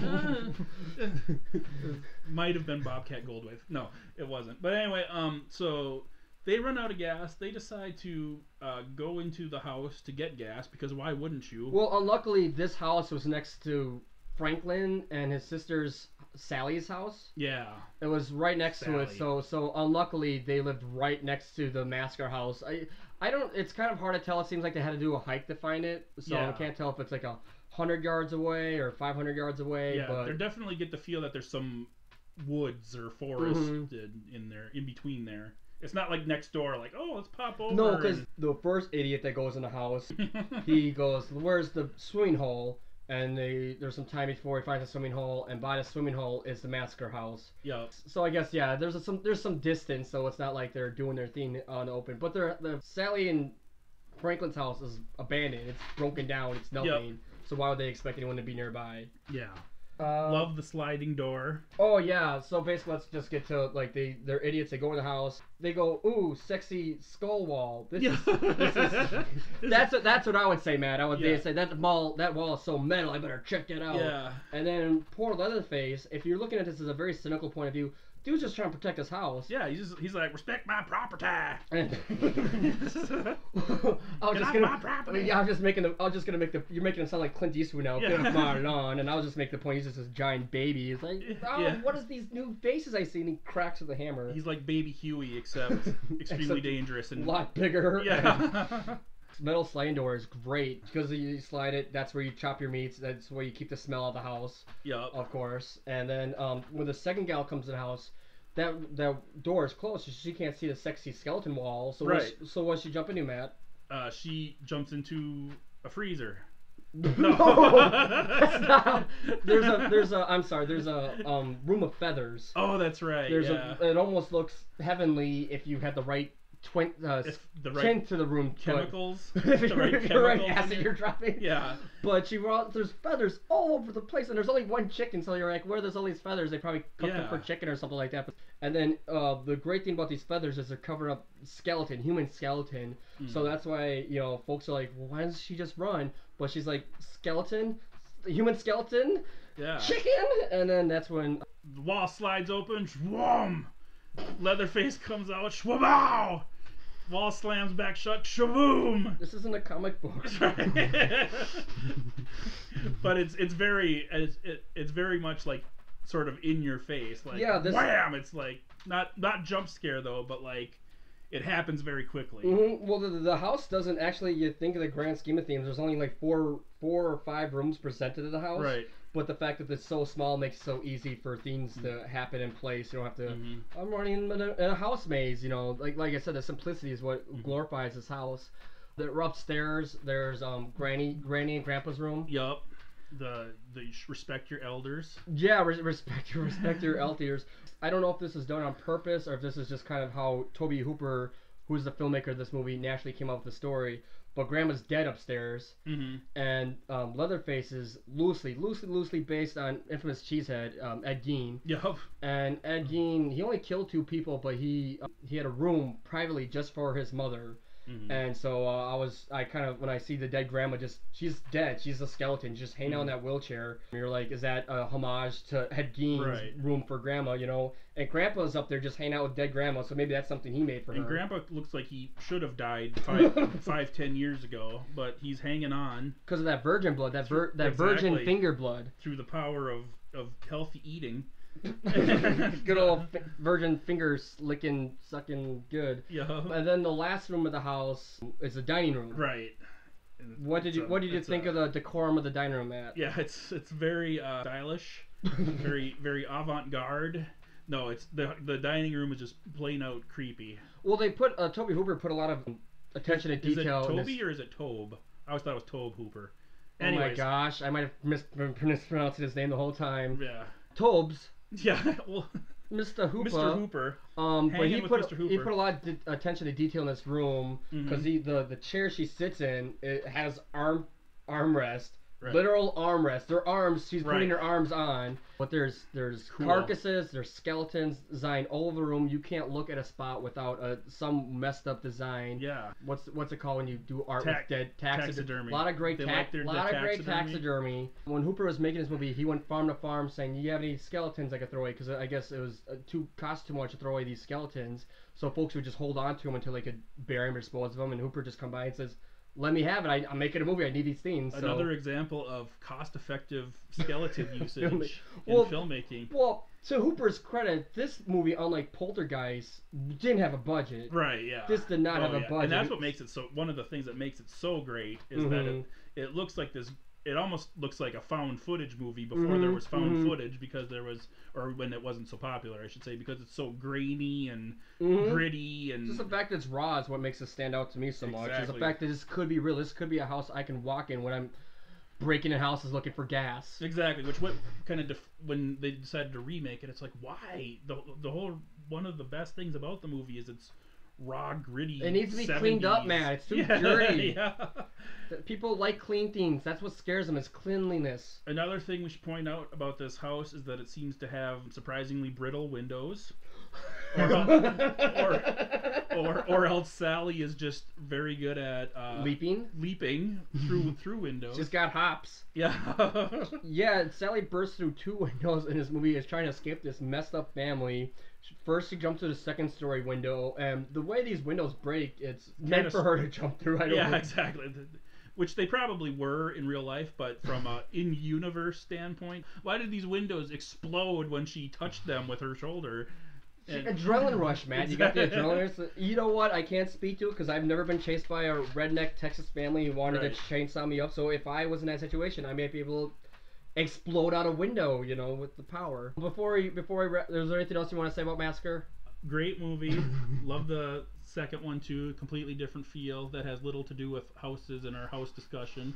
Might have been Bobcat Goldthwait. No, it wasn't. But anyway, so they run out of gas. They decide to go into the house to get gas because why wouldn't you? Well, unluckily, this house was next to Franklin and his sister's Sally's house. Yeah. It was right next to it. So unluckily, they lived right next to the massacre house. I don't. It's kind of hard to tell. It seems like they had to do a hike to find it, so I can't tell if it's like 100 yards away or 500 yards away. Yeah, but they definitely get the feel that there's some woods or forest in there, in between there. It's not like next door, like, oh, let's pop over. No, because the first idiot that goes in the house, he goes, "Where's the swimming hole?" And there's some time before he finds a swimming hole, and by the swimming hole is the massacre house. Yeah. So I guess there's some distance, so it's not like they're doing their thing on the open. But the Sally and Franklin's house is abandoned. It's broken down. It's nothing. Yep. So why would they expect anyone to be nearby? Yeah. Love the sliding door. Oh yeah, so basically let's just get to like they're idiots. They go in the house. They go, ooh, sexy skull wall. This is that's what I would say, Matt. I would say that wall is so metal. I better check it out. Yeah. And then poor Leatherface. If you're looking at this as a very cynical point of view, dude's just trying to protect his house. Yeah, he's like, respect my property. My property. Yeah, you're making him sound like Clint Eastwood now. Yeah. Get off my lawn. And I'll just make the point. He's just this giant baby. He's like, what is these new faces I see? And he cracks with a hammer. He's like Baby Huey, except extremely dangerous and a lot bigger. Yeah. Metal sliding door is great because you slide it. That's where you chop your meats. That's where you keep the smell of the house. Yeah. Of course. And then when the second gal comes in the house, that door is closed, so she can't see the sexy skeleton wall. So what's she jump into, Matt? She jumps into a freezer. No, that's not. There's a room of feathers. Oh, that's right. It almost looks heavenly if you had the right tint to the room. Chemicals. The right acid you're dropping. Yeah. But there's feathers all over the place, and there's only one chicken, so you're like, where there's all these feathers? They probably cooked them for chicken or something like that. And then the great thing about these feathers is they're covering up human skeleton. So that's why, folks are like, well, why doesn't she just run? But she's like, skeleton? Human skeleton? Yeah. Chicken? And then that's when the wall slides open. Shwoom! Leatherface comes out. Shwabow! Wall slams back shut. Shavoom! This isn't a comic book. Right. But it's very much like sort of in your face. Like wham! It's like not jump scare though, but like it happens very quickly. Mm-hmm. Well, the house doesn't actually. You think of the grand scheme of things. There's only like four or five rooms presented to the house. Right. But the fact that it's so small makes it so easy for things to happen in place. You don't have to. Mm-hmm. I'm running in a house maze. Like I said, the simplicity is what glorifies this house. We're upstairs. There's Granny and Grandpa's room. Yup. The respect your elders. Yeah, respect your elders. I don't know if this is done on purpose or if this is just kind of how Tobe Hooper, who's the filmmaker of this movie, naturally came up with the story. But Grandma's dead upstairs, and Leatherface is loosely based on infamous cheesehead Ed Gein. Yup. And Ed Gein, he only killed 2 people, but he had a room privately just for his mother. And so I kind of, when I see the dead grandma, she's dead, she's a skeleton, just hanging out in that wheelchair. And you're like, is that a homage to Ed Gein's Room for Grandma, you know? And Grandpa's up there just hanging out with dead grandma, so maybe that's something he made for her. And Grandpa looks like he should have died 10 years ago, but he's hanging on because of that virgin blood, that virgin finger blood, through the power of healthy eating. Good old virgin fingers licking, sucking good. Yeah. And then the last room of the house is the dining room. Right. What did you think of the decorum of the dining room, Matt? Yeah, it's very stylish, very avant-garde. No, it's the dining room is just plain out creepy. Well, they put Tobe Hooper put a lot of attention to detail. Is it Toby or is it Tobe? I always thought it was Tobe Hooper. Anyways. Oh my gosh, I might have mispronounced his name the whole time. Yeah. Tobes. Yeah. Well, Mr. Hooper. Mr. Hooper. But he put a lot of attention to detail in this room because the chair she sits in, it has armrest. Right. Literal armrest. Their arms. She's putting her arms on. But there's carcasses. There's skeletons designed all over the room. You can't look at a spot without some messed up design. Yeah. What's it called when you do art with dead taxidermy? A lot of great taxidermy. When Hooper was making this movie, he went farm to farm saying, "Do you have any skeletons I could throw away?" Because I guess it was cost too much to throw away these skeletons. So folks would just hold on to them until they could bury them or dispose of them. And Hooper just come by and says, "Let me have it. I'm making a movie. I need these things." Another example of cost-effective skeleton usage in filmmaking. Well, to Hooper's credit, this movie, unlike Poltergeist, didn't have a budget. Right. Yeah. This did not have a budget, and that's what makes it so. One of the things that makes it so great is that it looks like this. It almost looks like a found footage movie before there was found footage, because there was, or when it wasn't so popular, I should say, because it's so grainy and gritty, and just the fact that it's raw is what makes it stand out to me so much. Is the fact that this could be real. This could be a house I can walk in when I'm breaking in houses looking for gas. Exactly. Which what kind of when they decided to remake it, it's like, why? The whole, one of the best things about the movie is it's raw, gritty. It needs to be 70s. cleaned up, man. It's too dirty. Yeah. People like clean things. That's what scares them, is cleanliness. Another thing we should point out about this house is that it seems to have surprisingly brittle windows. or else Sally is just very good at leaping through windows. She's got hops. Yeah. Yeah, Sally bursts through 2 windows in this movie, is trying to escape this messed up family. First, she jumps to the second story window, and the way these windows break, it's meant for her to jump through. Exactly. Which they probably were in real life, but from a in-universe standpoint, why did these windows explode when she touched them with her shoulder? Adrenaline rush, man. You got the adrenaline rush. You know what? I can't speak to it because I've never been chased by a redneck Texas family who wanted to chainsaw me up. So if I was in that situation, I might be able to explode out a window, you know, with the power. Before is there anything else you want to say about Massacre? Great movie. Love the second one too. Completely different feel that has little to do with houses and our house discussion.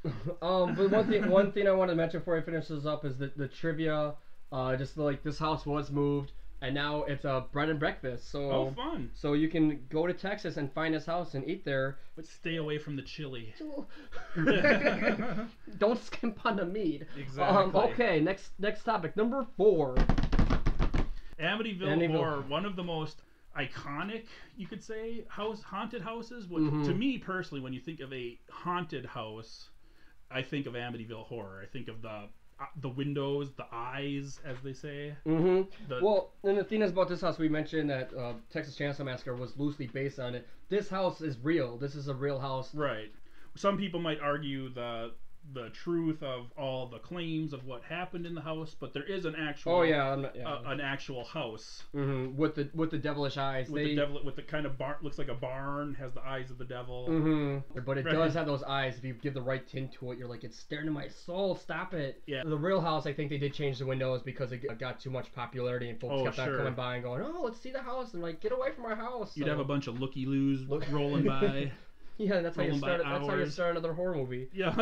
But one thing I want to mention before I finish this up is the trivia. Just like this house was moved, and now it's a bread and breakfast. So fun! So you can go to Texas and find this house and eat there, but stay away from the chili. Don't skimp on the meat. Exactly. Okay, next topic, number 4. Amityville Horror, one of the most iconic, you could say, haunted houses. To me personally, when you think of a haunted house, I think of Amityville Horror. I think of the windows, the eyes, as they say. Well, and the thing is about this house, we mentioned that Texas Chainsaw Massacre was loosely based on it. This house is real. This is a real house. Right. Some people might argue the truth of all the claims of what happened in the house, but there is an actual an actual house with the devilish eyes, with the kind of barn, looks like a barn, has the eyes of the devil, but it does have those eyes. If you give the right tint to it, you're like, it's staring at my soul, stop it. Yeah. The real house, I think they did change the windows because it got too much popularity and folks kept on coming by and going, oh, let's see the house, and like, get away from our house. You'd have a bunch of looky-loos rolling by. Yeah, that's how you start. That's how you start another horror movie. Yeah,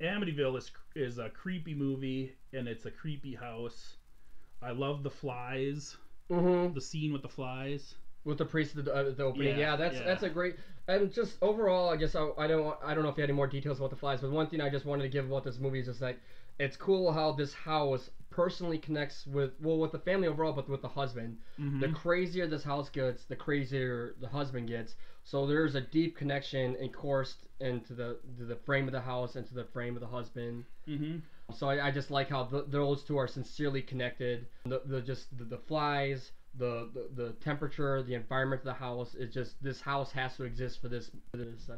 Amityville is a creepy movie, and it's a creepy house. I love the flies. The scene with the flies. With the priest at the opening. Yeah, that's a great. And just overall, I guess I don't know if you had any more details about the flies, but one thing I just wanted to give about this movie is just like it's cool how this house personally connects with the family overall, but with the husband. Mm-hmm. The crazier this house gets, the crazier the husband gets. So there's a deep connection enforced into the frame of the house and to the frame of the husband. Mm-hmm. So I just like how those two are sincerely connected. The flies, the temperature, the environment of the house is just, this house has to exist for this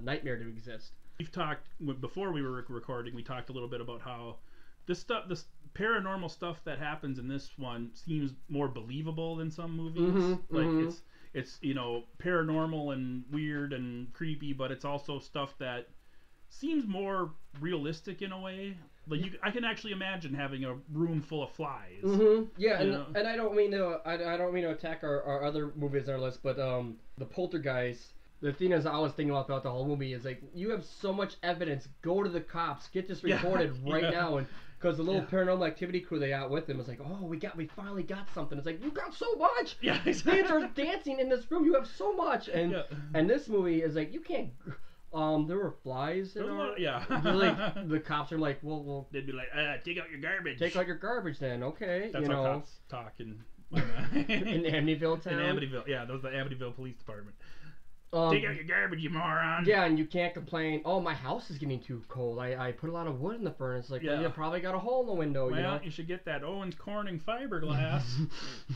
nightmare to exist. We've talked before we were recording. We talked a little bit about how this paranormal stuff that happens in this one seems more believable than some movies. Mm-hmm, like mm-hmm. It's paranormal and weird and creepy, but it's also stuff that seems more realistic in a way. Like I can actually imagine having a room full of flies. Mm-hmm. Yeah, and I don't mean to attack our other movies on our list, but the Poltergeist. The thing is, I was thinking about throughout the whole movie is like, you have so much evidence. Go to the cops. Get this recorded right now. And because the little paranormal activity crew they got with them was like, oh, we finally got something. It's like, you got so much. Yeah, exactly. Kids are dancing in this room. You have so much. And and this movie is like, you can't. There were flies in our... Yeah. Like, the cops are like, well... They'd be like, take out your garbage. Take out your garbage then, okay. That's how cops talk in Amityville town? In Amityville, yeah. That was the Amityville Police Department. Take out your garbage, you moron. Yeah, and you can't complain, oh, my house is getting too cold. I put a lot of wood in the furnace. Like, well, you probably got a hole in the window, well, you should get that Owens Corning fiberglass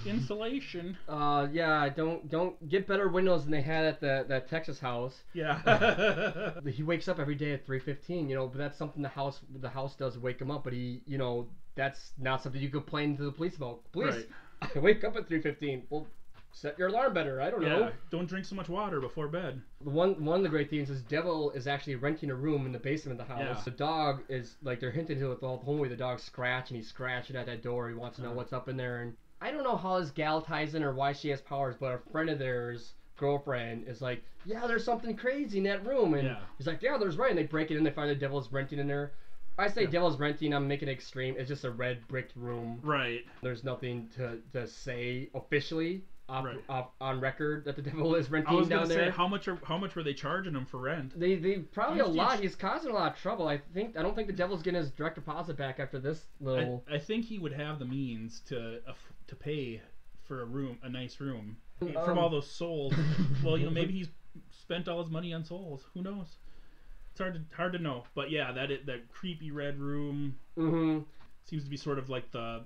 insulation. Yeah, don't get better windows than they had at that Texas house. Yeah. He wakes up every day at 3:15, but that's something the house does wake him up, but he, that's not something you complain to the police about. Police, right. I wake up at 3:15. Well, set your alarm better. I don't know. Don't drink so much water before bed. One of the great things is Devil is actually renting a room in the basement of the house. Yeah. The dog is, like, they're hinting to it the whole movie. The dog's scratching. He's scratching at that door. He wants to know what's up in there. And I don't know how this gal ties in or why she has powers, but a friend of theirs, girlfriend, is like, yeah, there's something crazy in that room. And he's like, yeah, there's right. And they break it in. They find the Devil's renting in there. I say Devil's renting, I'm making it extreme. It's just a red bricked room. Right. There's nothing to say officially. On record that the Devil is renting down there. Say, how much were they charging him for rent? They probably a lot. He's causing a lot of trouble. I don't think the Devil's getting his direct deposit back after this little. I think he would have the means to pay for a nice room from all those souls. Well, maybe he's spent all his money on souls. Who knows? It's hard to know. But yeah, that creepy red room seems to be sort of like the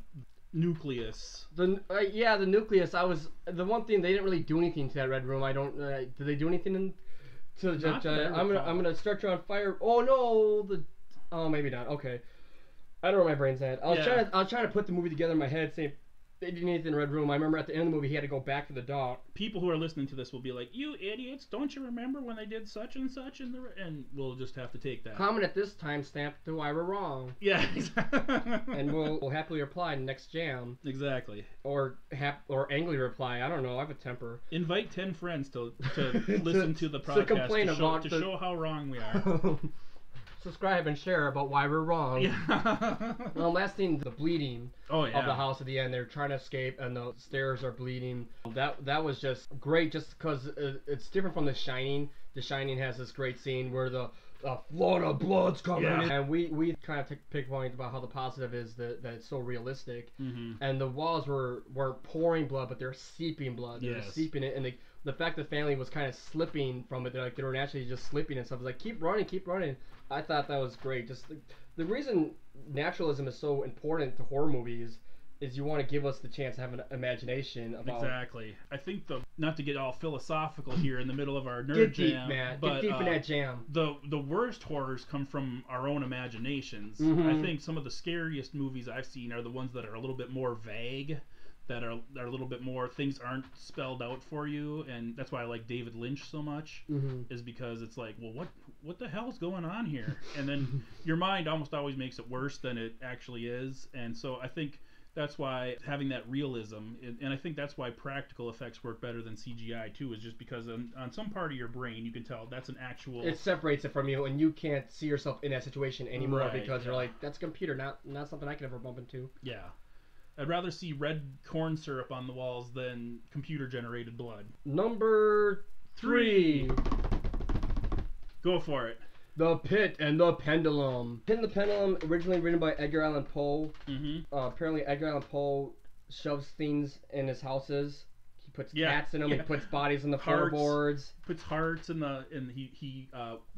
nucleus. The nucleus. The one thing, they didn't really do anything to that red room. I don't. Did they do anything I'm gonna start you on fire. Oh no! Oh, maybe not. Okay. I don't know where my brain's at. I was trying to put the movie together in my head, saying they did anything in the red room. I remember at the end of the movie he had to go back to the dock. People who are listening to this will be like, "You idiots! Don't you remember when they did such and such in the?" And we'll just have to take that. Comment at this timestamp to why we're wrong. Yeah. And we'll happily reply next jam. Exactly. Or angrily reply. I don't know. I have a temper. Invite 10 friends to listen to the podcast to show how wrong we are. Subscribe and share about why we're wrong. Yeah. Last thing, the bleeding of the house at the end. They're trying to escape and the stairs are bleeding. That was just great, just because it's different from The Shining. The Shining has this great scene where the flood of blood's coming in. And we kind of pick points about how the positive is that it's so realistic. Mm-hmm. And the walls weren't pouring blood, but they're seeping blood. They're seeping it. And the fact the family was kind of slipping from it, they were naturally just slipping and stuff. It was like, keep running. I thought that was great. Just the reason naturalism is so important to horror movies is you want to give us the chance to have an imagination about... Exactly. I think not to get all philosophical here in the middle of our nerd get deep, jam, man. But, get deep in that jam. The worst horrors come from our own imaginations. Mm-hmm. I think some of the scariest movies I've seen are the ones that are a little bit more vague, that are a little bit more, things aren't spelled out for you, and that's why I like David Lynch so much, is because it's like, well, what the hell's going on here? And then your mind almost always makes it worse than it actually is, and so I think that's why having that realism, and I think that's why practical effects work better than CGI too, is just because on some part of your brain you can tell that's an actual... It separates it from you, and you can't see yourself in that situation anymore because you're like, that's a computer, not something I could ever bump into. Yeah. I'd rather see red corn syrup on the walls than computer-generated blood. Number 3. Go for it. The Pit and the Pendulum. Pit and the Pendulum, originally written by Edgar Allan Poe. Apparently Edgar Allan Poe shoves things in his houses. He puts cats in them. He puts bodies on the floorboards. Puts hearts in the he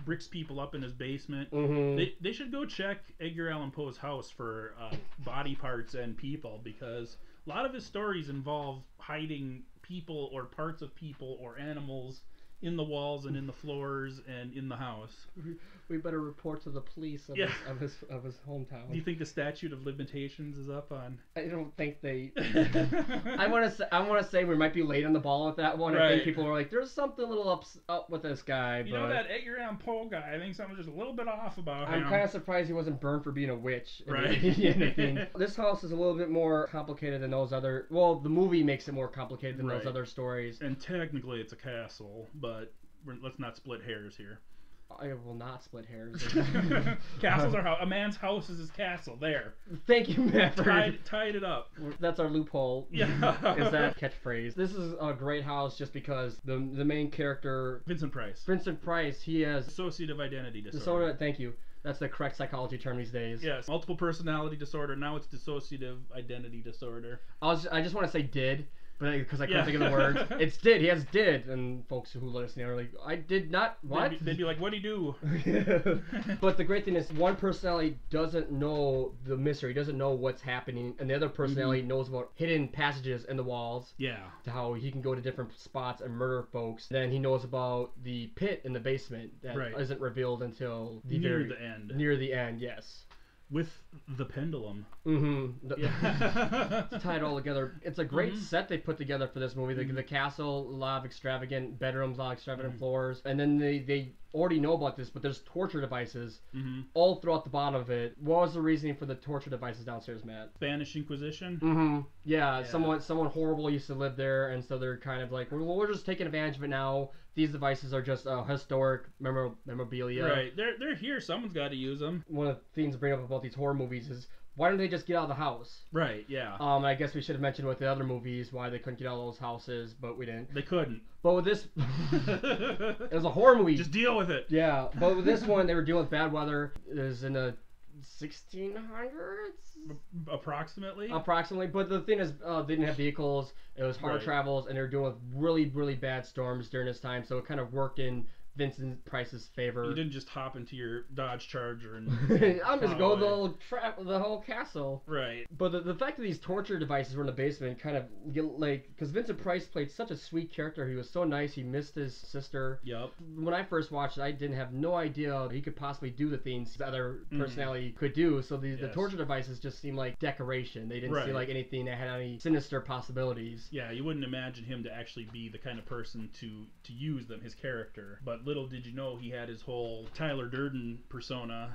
bricks people up in his basement. They should go check Edgar Allan Poe's house for body parts and people, because a lot of his stories involve hiding people or parts of people or animals in the walls and in the floors and in the house. We better report to the police of his hometown. Do you think the statute of limitations is up on? I don't think they. I want to say we might be late on the ball with that one. Right. I think people are like, "There's something a little up with this guy." You know that Edgar Allan Poe guy? I think something's just a little bit off about him. I'm kind of surprised he wasn't burned for being a witch. Right. This house is a little bit more complicated than those other. Well, the movie makes it more complicated than those other stories. And technically, it's a castle, but let's not split hairs here. I will not split hairs. Castles are a man's house is his castle. There. Thank you, Matt. Tied it up. That's our loophole. Yeah. Is that catchphrase? This is a great house just because the main character, Vincent Price, he has dissociative identity disorder. Thank you. That's the correct psychology term these days. Yes. Multiple personality disorder. Now it's dissociative identity disorder. I just want to say did. But because I couldn't think of the word, it's did. He has did, and folks who listen are like, I did not. What? They'd be like, what'd he do? But the great thing is, one personality doesn't know the mystery, doesn't know what's happening, and the other personality knows about hidden passages in the walls. Yeah. To how he can go to different spots and murder folks. Then he knows about the pit in the basement that isn't revealed until near the end. Near the end, yes. With the pendulum. To tie it all together. It's a great set they put together for this movie. The castle, a lot of extravagant bedrooms, a lot of extravagant floors. And then they already know about this, but there's torture devices all throughout the bottom of it. What was the reasoning for the torture devices downstairs, Matt? Spanish Inquisition? Yeah, someone horrible used to live there, and so they're kind of like, well, we're just taking advantage of it now. These devices are just historic memorabilia. Right. They're here. Someone's got to use them. One of the things to bring up about these horror movies is, why don't they just get out of the house? Right, yeah. I guess we should have mentioned with the other movies why they couldn't get out of those houses, but we didn't. They couldn't. But with this, it was a horror movie. Just deal with it. Yeah, but with this one, they were dealing with bad weather. It was in the 1600s? Approximately, but the thing is, they didn't have vehicles. It was hard travels, and they were dealing with really, really bad storms during this time. So it kind of worked in Vincent Price's favor. You didn't just hop into your Dodge Charger and I'm just go the whole castle. Right. But the fact that these torture devices were in the basement kind of because Vincent Price played such a sweet character. He was so nice. He missed his sister. Yep. When I first watched it, I didn't have no idea he could possibly do the things the other personality could do. So the torture devices just seemed like decoration. They didn't seem like anything that had any sinister possibilities. Yeah, you wouldn't imagine him to actually be the kind of person to use them, his character. But little did you know he had his whole Tyler Durden persona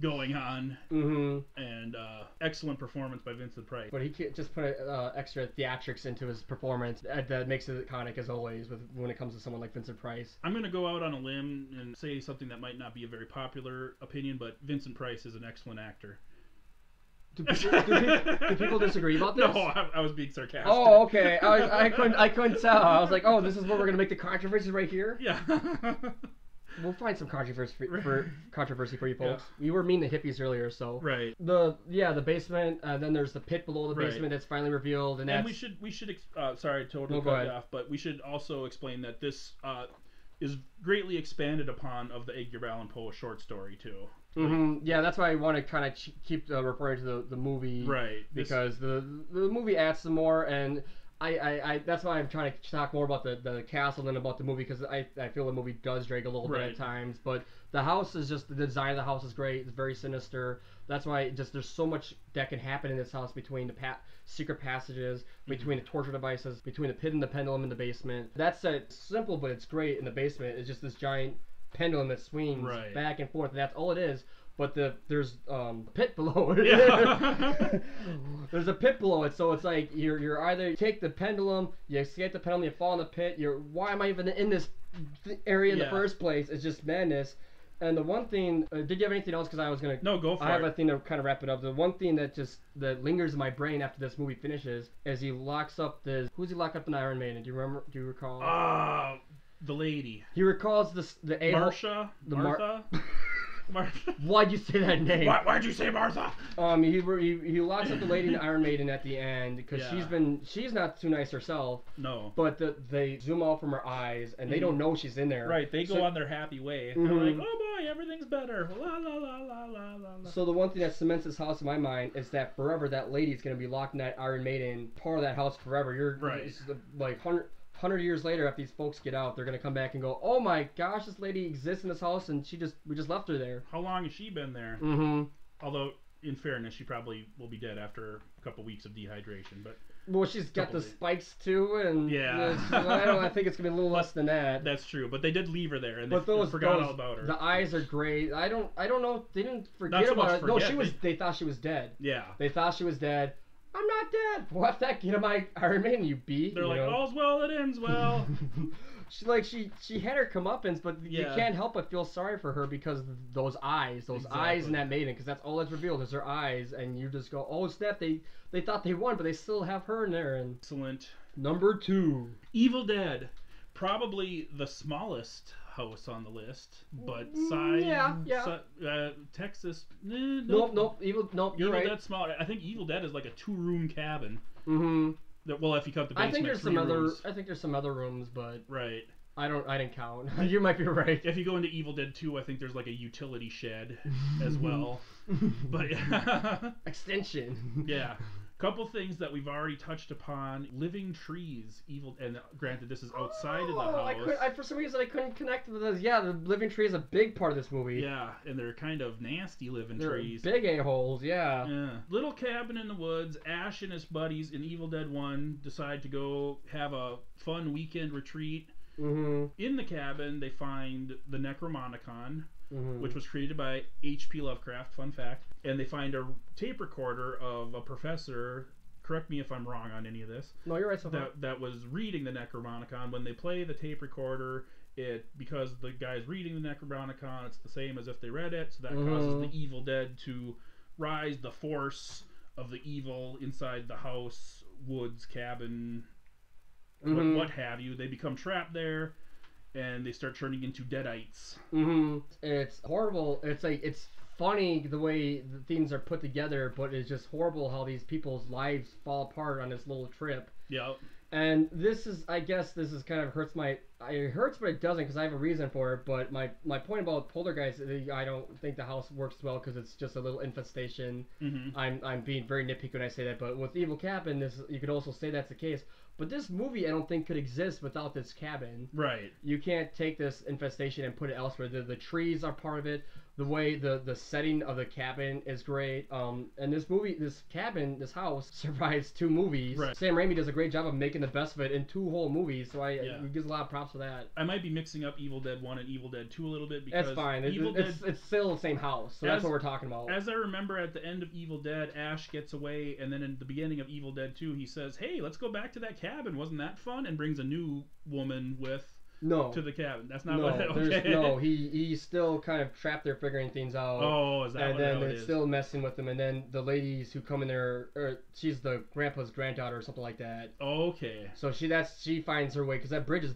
going on. And excellent performance by Vincent Price. But he just put extra theatrics into his performance that makes it iconic as always when it comes to someone like Vincent Price. I'm going to go out on a limb and say something that might not be a very popular opinion, but Vincent Price is an excellent actor. Do people disagree about this? No, I was being sarcastic. Oh, okay. I couldn't tell. I was like, oh, this is where we're gonna make the controversy right here. Yeah. We'll find some controversy for you folks. We were mean to hippies earlier, so right. The basement. Then there's the pit below the basement that's finally revealed, and we should sorry, totally cut you off, but we should also explain that this is greatly expanded upon of the Edgar Allan Poe short story too. Yeah, that's why I want to kind of keep referring to the movie, right? Because the movie adds some more, and I that's why I'm trying to talk more about the castle than about the movie, because I feel the movie does drag a little bit at times. But the house is just, the design of the house is great. It's very sinister. That's why there's so much that can happen in this house, between the secret passages, between the torture devices, between the pit and the pendulum in the basement. That's simple, but it's great. In the basement, it's just this giant pendulum that swings back and forth, and that's all it is. But there's a pit below it. Yeah. There's a pit below it, so it's like you're either take the pendulum, you escape the pendulum, you fall in the pit. Why am I even in this area in the first place? It's just madness. And the one thing, did you have anything else? Because I was gonna. No, go for it. I have a thing to kind of wrap it up. The one thing that lingers in my brain after this movie finishes is he locks up who's he lock up in Iron Maiden? Do you recall? The lady. He recalls the Martha. Why'd you say that name? Why'd you say Martha? He locks up the lady in Iron Maiden at the end because she's not too nice herself. No. But they zoom out from her eyes and they don't know she's in there. Right. They go on their happy way. They're like, oh boy, everything's better. La la la la la la. So the one thing that cements this house in my mind is that forever that lady's gonna be locked in that Iron Maiden, part of that house forever. You're right. Like 100 years later, after these folks get out, they're gonna come back and go, "Oh my gosh, this lady exists in this house, and we just left her there." How long has she been there? Although, in fairness, she probably will be dead after a couple weeks of dehydration. But well, she's got the spikes too, and I think it's gonna be a little less than that. That's true, but they did leave her there, and they forgot all about her. The eyes are great. I don't know. They didn't forget about her. No, they thought she was dead. Yeah, they thought she was dead. I'm not dead. Well, if that get on my Iron Maiden, you beat. They're like, all's well that ends well. She had her comeuppance, but you can't help but feel sorry for her because those eyes in that Maiden, because that's all that's revealed is her eyes, and you just go, oh snap, they thought they won, but they still have her in there. And excellent. Number 2, Evil Dead, probably the smallest house on the list, but size, Texas. Nope. Evil right. Dead's smaller. I think Evil Dead is like a 2-room cabin. Well, if you count the basement, I think there's some other rooms, but right. I didn't count. You might be right. If you go into Evil Dead 2, I think there's like a utility shed as well. But extension. Yeah. Couple things that we've already touched upon: living trees, and granted this is outside of the house. For some reason I couldn't connect with this. Yeah, the living tree is a big part of this movie. Yeah, and they're kind of nasty living trees. Big a-holes, yeah. Little cabin in the woods. Ash and his buddies in Evil Dead 1 decide to go have a fun weekend retreat. In the cabin, they find the Necromonicon, which was created by H.P. Lovecraft, fun fact. And they find a tape recorder of a professor, correct me if I'm wrong on any of this. No, you're right so far. That was reading the Necromonicon. When they play the tape recorder, because the guy's reading the Necromonicon, it's the same as if they read it, so that causes the Evil Dead to rise, the force of the evil inside the house, woods, cabin, what have you. They become trapped there, and they start turning into deadites. It's horrible. It's funny the way the things are put together, but it's just horrible how these people's lives fall apart on this little trip. Yep. And this is kind of hurts, but it doesn't because I have a reason for it. But my point about Poltergeist, I don't think the house works well because it's just a little infestation. I'm being very nitpicky when I say that, but with Evil Cabin, you could also say that's the case. But this movie, I don't think, could exist without this cabin. Right. You can't take this infestation and put it elsewhere. The trees are part of it. The way the setting of the cabin is great. And this house survives 2 movies. Right. Sam Raimi does a great job of making the best of it in 2 whole movies. So he gives a lot of props for that. I might be mixing up Evil Dead 1 and Evil Dead 2 a little bit because that's fine. It's still the same house. So that's what we're talking about. As I remember, at the end of Evil Dead, Ash gets away, and then in the beginning of Evil Dead 2, he says, "Hey, let's go back to that cabin. Wasn't that fun?" And brings a new woman to the cabin. That's not what it is. No, he's still kind of trapped there figuring things out. Oh, is that and what then it is? Still messing with them, and then the ladies who come in there, she's the grandpa's granddaughter or something like that. Okay. So she finds her way because that bridge is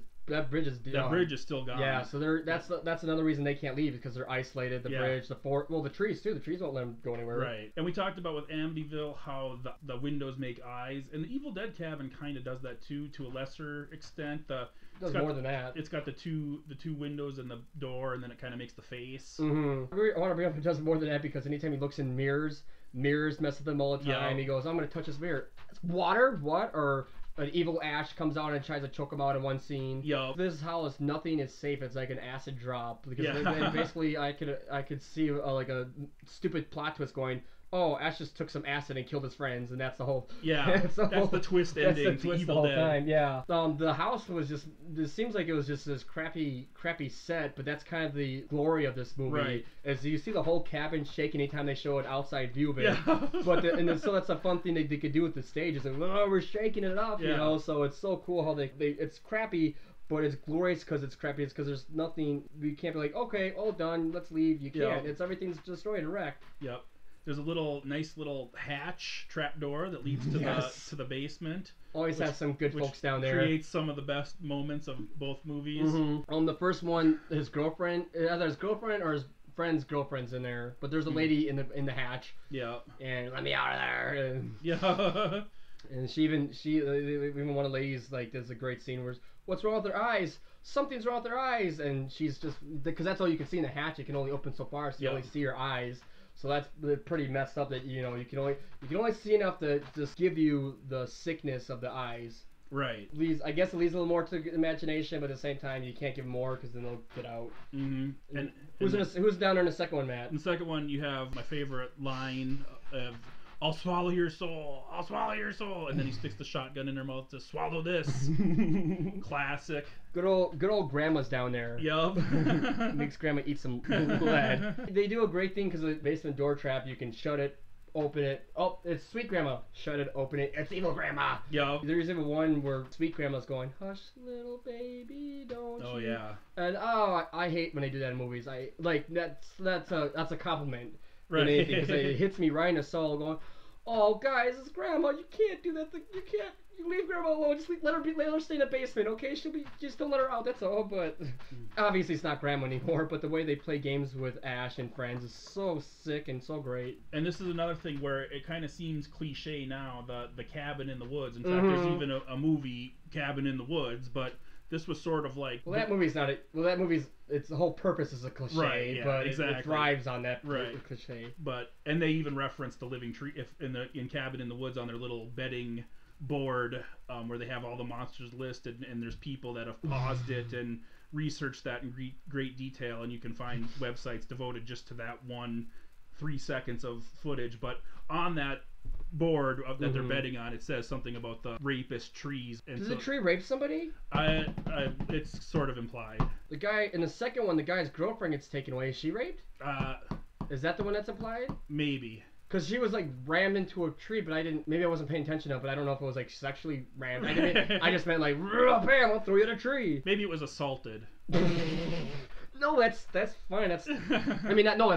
still gone. Yeah, so that's another reason they can't leave because they're isolated. The bridge, the trees too. The trees won't let them go anywhere. Right. And we talked about with Amityville how the windows make eyes, and the Evil Dead cabin kind of does that too, to a lesser extent. It does more than that. It's got the two windows and the door, and then it kind of makes the face. I want to bring up it does more than that because anytime he looks in mirrors mess with him all the time. He goes, "I'm going to touch this mirror." It's water? What? Or an evil Ash comes out and tries to choke him out in one scene. This house, nothing is safe. It's like an acid drop because basically I could see like a stupid plot twist going, oh, Ash just took some acid and killed his friends, and that's the whole. Yeah, that's the twist ending. That's the twist the whole time. Yeah. The house was just. It seems like it was just this crappy set, but that's kind of the glory of this movie. Right. Is you see the whole cabin shake anytime they show an outside view of it. Yeah. So that's a fun thing they could do with the stage. Is like, oh, we're shaking it up, you know. So it's so cool how they it's crappy. But it's glorious because it's crappy. It's because there's nothing. You can't be like, okay, all done, let's leave. You can't. It's everything's destroyed and wrecked. Yep. There's a nice little hatch trapdoor that leads to the basement. Always have some good folks down there. Creates some of the best moments of both movies. On the first one, his girlfriend, either his girlfriend or his friend's girlfriend's in there, but there's a lady in the hatch. Yeah. And let me out of there. And, yeah. And even one of the ladies, like, there's a great scene where, what's wrong with their eyes? Something's wrong with their eyes, and she's just, because that's all you can see in the hatch. It can only open so far, so you only see her eyes. So that's pretty messed up. That you can only see enough to just give you the sickness of the eyes. Right. I guess it leaves a little more to imagination, but at the same time, you can't give more because then they'll get out. Mm-hmm. And who's down there in the second one, Matt? In the second one, you have my favorite line of, "I'll swallow your soul. I'll swallow your soul," and then he sticks the shotgun in her mouth to swallow this. Classic. Good old grandma's down there. Yup. Makes grandma eat some lead. They do a great thing because of the basement door trap. You can shut it, open it. Oh, it's sweet grandma. Shut it, open it. It's evil grandma. Yup. There's even one where sweet grandma's going, "Hush, little baby, don't you?" Oh yeah. And I hate when they do that in movies. That's a compliment. Right. Because it hits me right in the soul, going, "Oh, guys, it's grandma. You can't do that. You can't. You leave grandma alone. Just let her stay in the basement, okay? Just don't let her out. That's all." But obviously, it's not grandma anymore. But the way they play games with Ash and friends is so sick and so great. And this is another thing where it kind of seems cliche now. The cabin in the woods. In fact, there's even a movie, Cabin in the Woods, but. This was sort of like... that movie's its the whole purpose is a cliche, right, yeah, but exactly. it thrives on that cliche. And they even reference the living tree in Cabin in the Woods on their little bedding board where they have all the monsters listed, and there's people that have paused it and researched that in great detail, and you can find websites devoted just to that 3 seconds of footage. But on that board that they're betting on, it says something about the rapist trees. And does the tree rape somebody? It's sort of implied. The guy in the second one, the guy's girlfriend gets taken away. Is she raped? Is that the one that's implied? Maybe. Because she was like rammed into a tree, but maybe I wasn't paying attention to it, but I don't know if it was like sexually rammed. I just meant like, bam, I'll throw you in a tree. Maybe it was assaulted. No, that's fine. That's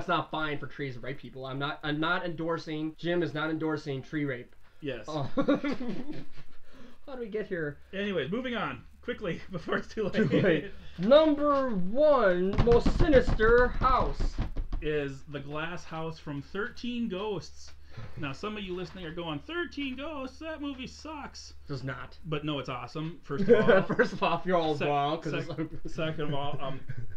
not fine for trees to rape people. I'm not endorsing. Jim is not endorsing tree rape. Yes. How do we get here? Anyways, moving on quickly before it's too late. Number 1 most sinister house is the glass house from 13 Ghosts. Now, some of you listening are going, 13 Ghosts? That movie sucks. Does not. But no, it's awesome, first of all. First of all, you're all wrong. Second of all,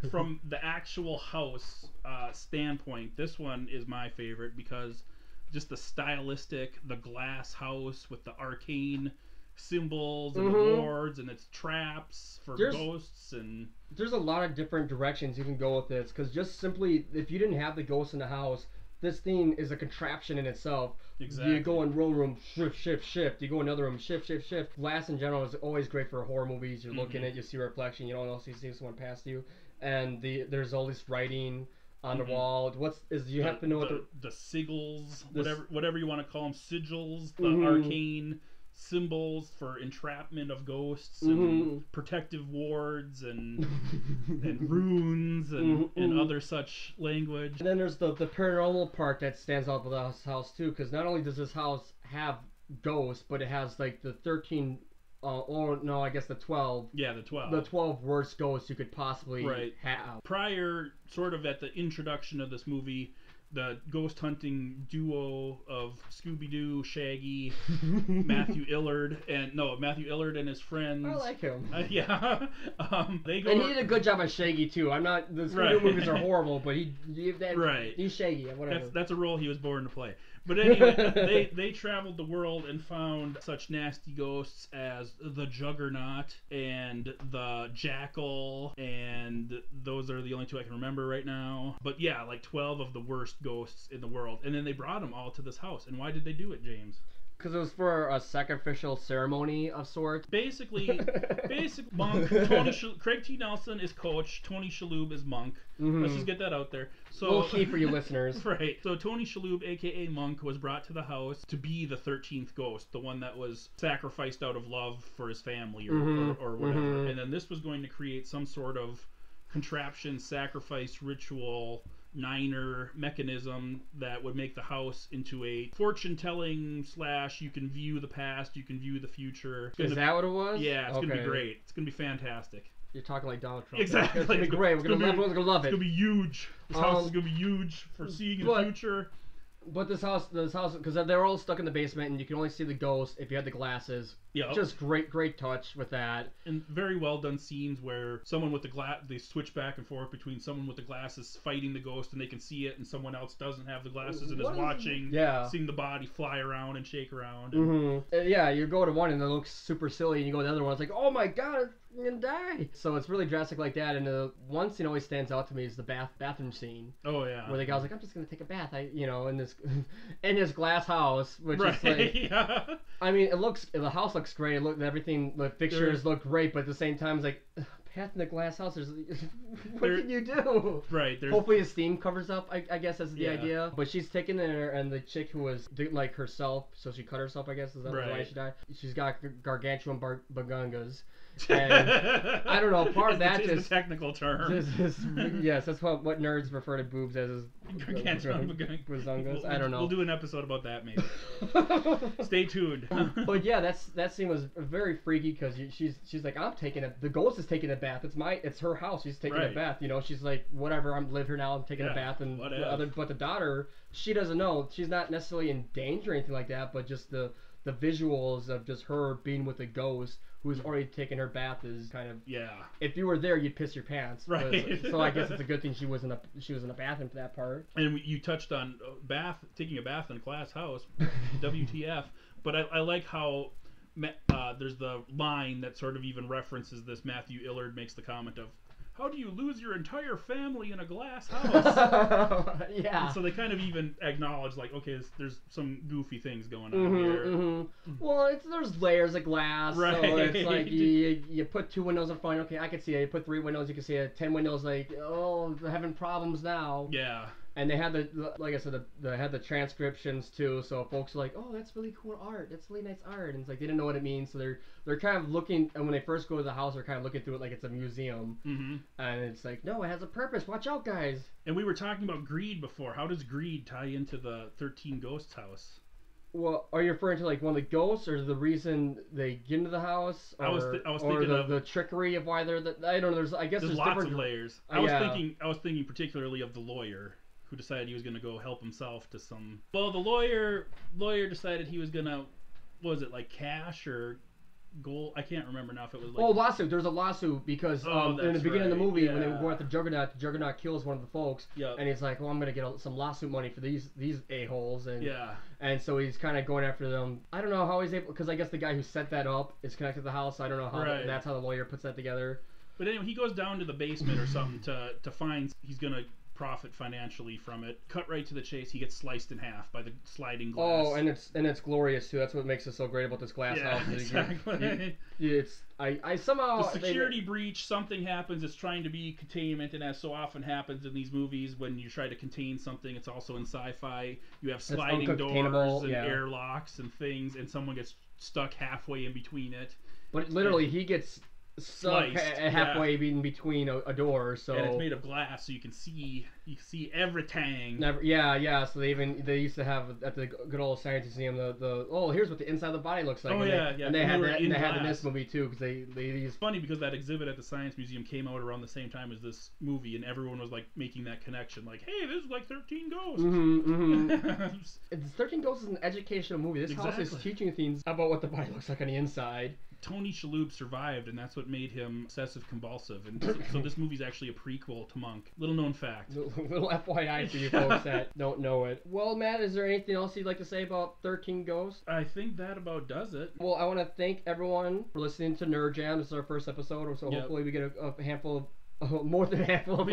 from the actual house standpoint, this one is my favorite because just the the glass house with the arcane symbols and the wards and its traps for ghosts. And there's a lot of different directions you can go with this, because just simply, if you didn't have the ghosts in the house, this thing is a contraption in itself. Exactly. You go in one room, shift. You go in another room, shift. Glass in general is always great for horror movies. You're looking at it, you see a reflection, you don't know if you see someone past you. And there's all this writing on the wall. You have to know what the sigils, whatever you want to call them, sigils, the arcane symbols for entrapment of ghosts and protective wards and runes and other such language. And then there's the paranormal part that stands out with this house too, because not only does this house have ghosts, but it has like the 13 I guess the 12. Yeah, the 12. The 12 worst ghosts you could possibly have. Prior, sort of at the introduction of this movie, the ghost hunting duo of Scooby-Doo, Shaggy, Matthew Illard and his friends. I like him. Yeah. They go. And he did a good job as Shaggy too. The Scooby-Doo movies are horrible, but he's Shaggy. Whatever. That's a role he was born to play. But anyway, they traveled the world and found such nasty ghosts as the Juggernaut and the Jackal, and those are the only two I can remember right now. But yeah, like 12 of the worst ghosts in the world. And then they brought them all to this house. And why did they do it, James? Because it was for a sacrificial ceremony of sorts. Basically, Monk. Craig T. Nelson is Coach. Tony Shalhoub is Monk. Let's just get that out there. So, little key for you listeners. Right. So Tony Shalhoub, a.k.a. Monk, was brought to the house to be the 13th ghost, the one that was sacrificed out of love for his family or whatever. And then this was going to create some sort of contraption, sacrifice, ritual niner mechanism that would make the house into a fortune-telling / you can view the past, you can view the future. Is that what it was? Yeah, it's going to be great. It's going to be fantastic. You're talking like Donald Trump. Exactly. It's going to be great. Everyone's going to love it. It's going to be huge. This house is going to be huge for seeing the future. But this house, because they're all stuck in the basement, and you can only see the ghost if you had the glasses. Yeah. Just great touch with that. And very well done scenes where someone with the they switch back and forth between someone with the glasses fighting the ghost and they can see it, and someone else doesn't have the glasses and is watching, seeing the body fly around and shake around. And yeah, you go to one and it looks super silly, and you go to the other one, it's like, oh my god, I'm gonna die. So it's really drastic like that. And the one scene always stands out to me is the bathroom scene. Oh yeah. Where the guy's like, I'm just gonna take a bath, in this glass house, which is like, yeah. I mean, the house looks great. Everything, the fixtures look great, but at the same time, it's like, bath in the glass house. What can you do? Right. Hopefully, the steam covers up. I guess that's the idea. But she's taken there, and the chick who was like herself, so she cut herself. I guess is that why she died? She's got gargantuan bagungas. And I don't know. Part of that is the technical term. Yes, that's what nerds refer to boobs as. Gargantuan bazungas. I don't know. We'll do an episode about that maybe. Stay tuned. But yeah, that scene was very freaky because she's like, the ghost is taking a bath. It's her house. She's taking a bath. She's like, whatever. I'm live here now. I'm taking a bath. And but the daughter, she doesn't know. She's not necessarily in danger or anything like that. But just the visuals of just her being with a ghost who's already taken her bath is kind of if you were there, you'd piss your pants. Right. So I guess it's a good thing she was in a bathroom for that part. And you touched on taking a bath in a glass house, WTF. But I like how there's the line that sort of even references this. Matthew Illard makes the comment of, how do you lose your entire family in a glass house? Yeah. And so they kind of even acknowledge, like, okay, there's some goofy things going on here. Well, there's layers of glass. Right. So it's like you put 2 windows in front. Okay, I can see it. You put 3 windows, you can see it. 10 windows, like, oh, they're having problems now. Yeah. And they had like I said, they had the transcriptions too. So folks are like, oh, that's really cool art. That's really nice art. And it's like they didn't know what it means. So they're kind of looking. And when they first go to the house, they're kind of looking through it like it's a museum. And it's like, no, it has a purpose. Watch out, guys. And we were talking about greed before. How does greed tie into the 13 Ghosts house? Well, are you referring to like one of the ghosts, or the reason they get into the house, or, I was thinking of the trickery of why they're I don't know. There's lots of layers. I was thinking particularly of the lawyer who decided he was going to go help himself to some. Well, the lawyer decided he was going to, what was it, like cash or gold? I can't remember now if it was like. Oh, lawsuit. There's a lawsuit because in the beginning of the movie when they were going after Juggernaut, Juggernaut kills one of the folks, and he's like, well, I'm going to get some lawsuit money for these a-holes, and so he's kind of going after them. I don't know how he's able, because I guess the guy who set that up is connected to the house. So I don't know how that's how the lawyer puts that together. But anyway, he goes down to the basement or something to find he's going to profit financially from it. Cut right to the chase, he gets sliced in half by the sliding glass. Oh, and it's glorious too. That's what makes it so great about this glass house. Exactly. I somehow the security breach, something happens. It's trying to be containment, and as so often happens in these movies, when you try to contain something, it's also in sci-fi. You have sliding doors and airlocks and things, and someone gets stuck halfway in between it. But literally, he gets stuck halfway in between a door, so and it's made of glass, so you can see everything. So they used to have at the good old science museum here's what the inside of the body looks like. And they had that in this movie too, because they used. It's funny because that exhibit at the science museum came out around the same time as this movie, and everyone was like making that connection, like, hey, this is like 13 Ghosts. 13 Ghosts is an educational movie. This house is teaching things about what the body looks like on the inside. Tony Shalhoub survived, and that's what made him obsessive compulsive. And so this movie's actually a prequel to Monk. Little known fact. Little FYI for you folks that don't know it. Well, Matt, is there anything else you'd like to say about 13 Ghosts? I think that about does it. Well, I want to thank everyone for listening to Nerd Jam. This is our first episode, so hopefully we get a handful of more than a handful of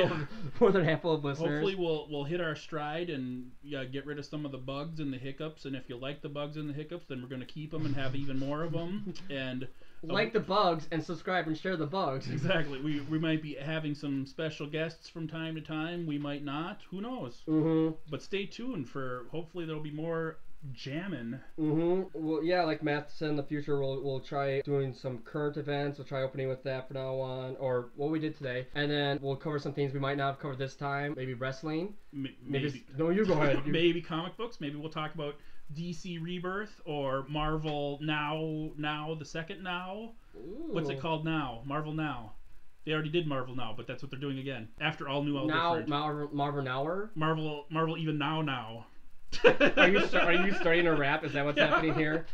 listeners. Hopefully we'll hit our stride and get rid of some of the bugs and the hiccups. And if you like the bugs and the hiccups, then we're going to keep them and have even more of them. And like the bugs and subscribe and share the bugs. Exactly. We might be having some special guests from time to time. We might not. Who knows? Mm-hmm. But stay tuned for hopefully there'll be more jamming. Well, yeah, like Matt said, in the future we'll try doing some current events. We'll try opening with that from now on, or what we did today, and then we'll cover some things we might not have covered this time. Maybe wrestling. Maybe. No, you go ahead. Maybe comic books. Maybe we'll talk about DC Rebirth or Marvel Now the second Now. Ooh. What's it called now? Marvel Now. They already did Marvel Now, but that's what they're doing again after all new, all different. Marvel Nower. Marvel even now. Are you starting a rap? Is that what's happening here?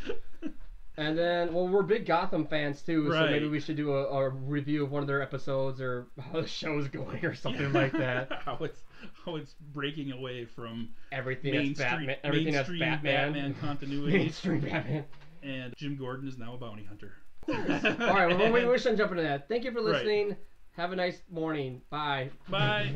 And then, well, we're big Gotham fans too, so maybe we should do a review of one of their episodes or how the show's going or something like that. how it's breaking away from everything that's Batman continuity. Mainstream Batman. And Jim Gordon is now a bounty hunter. All right, well, we shouldn't jump into that. Thank you for listening. Have a nice morning. Bye. Bye.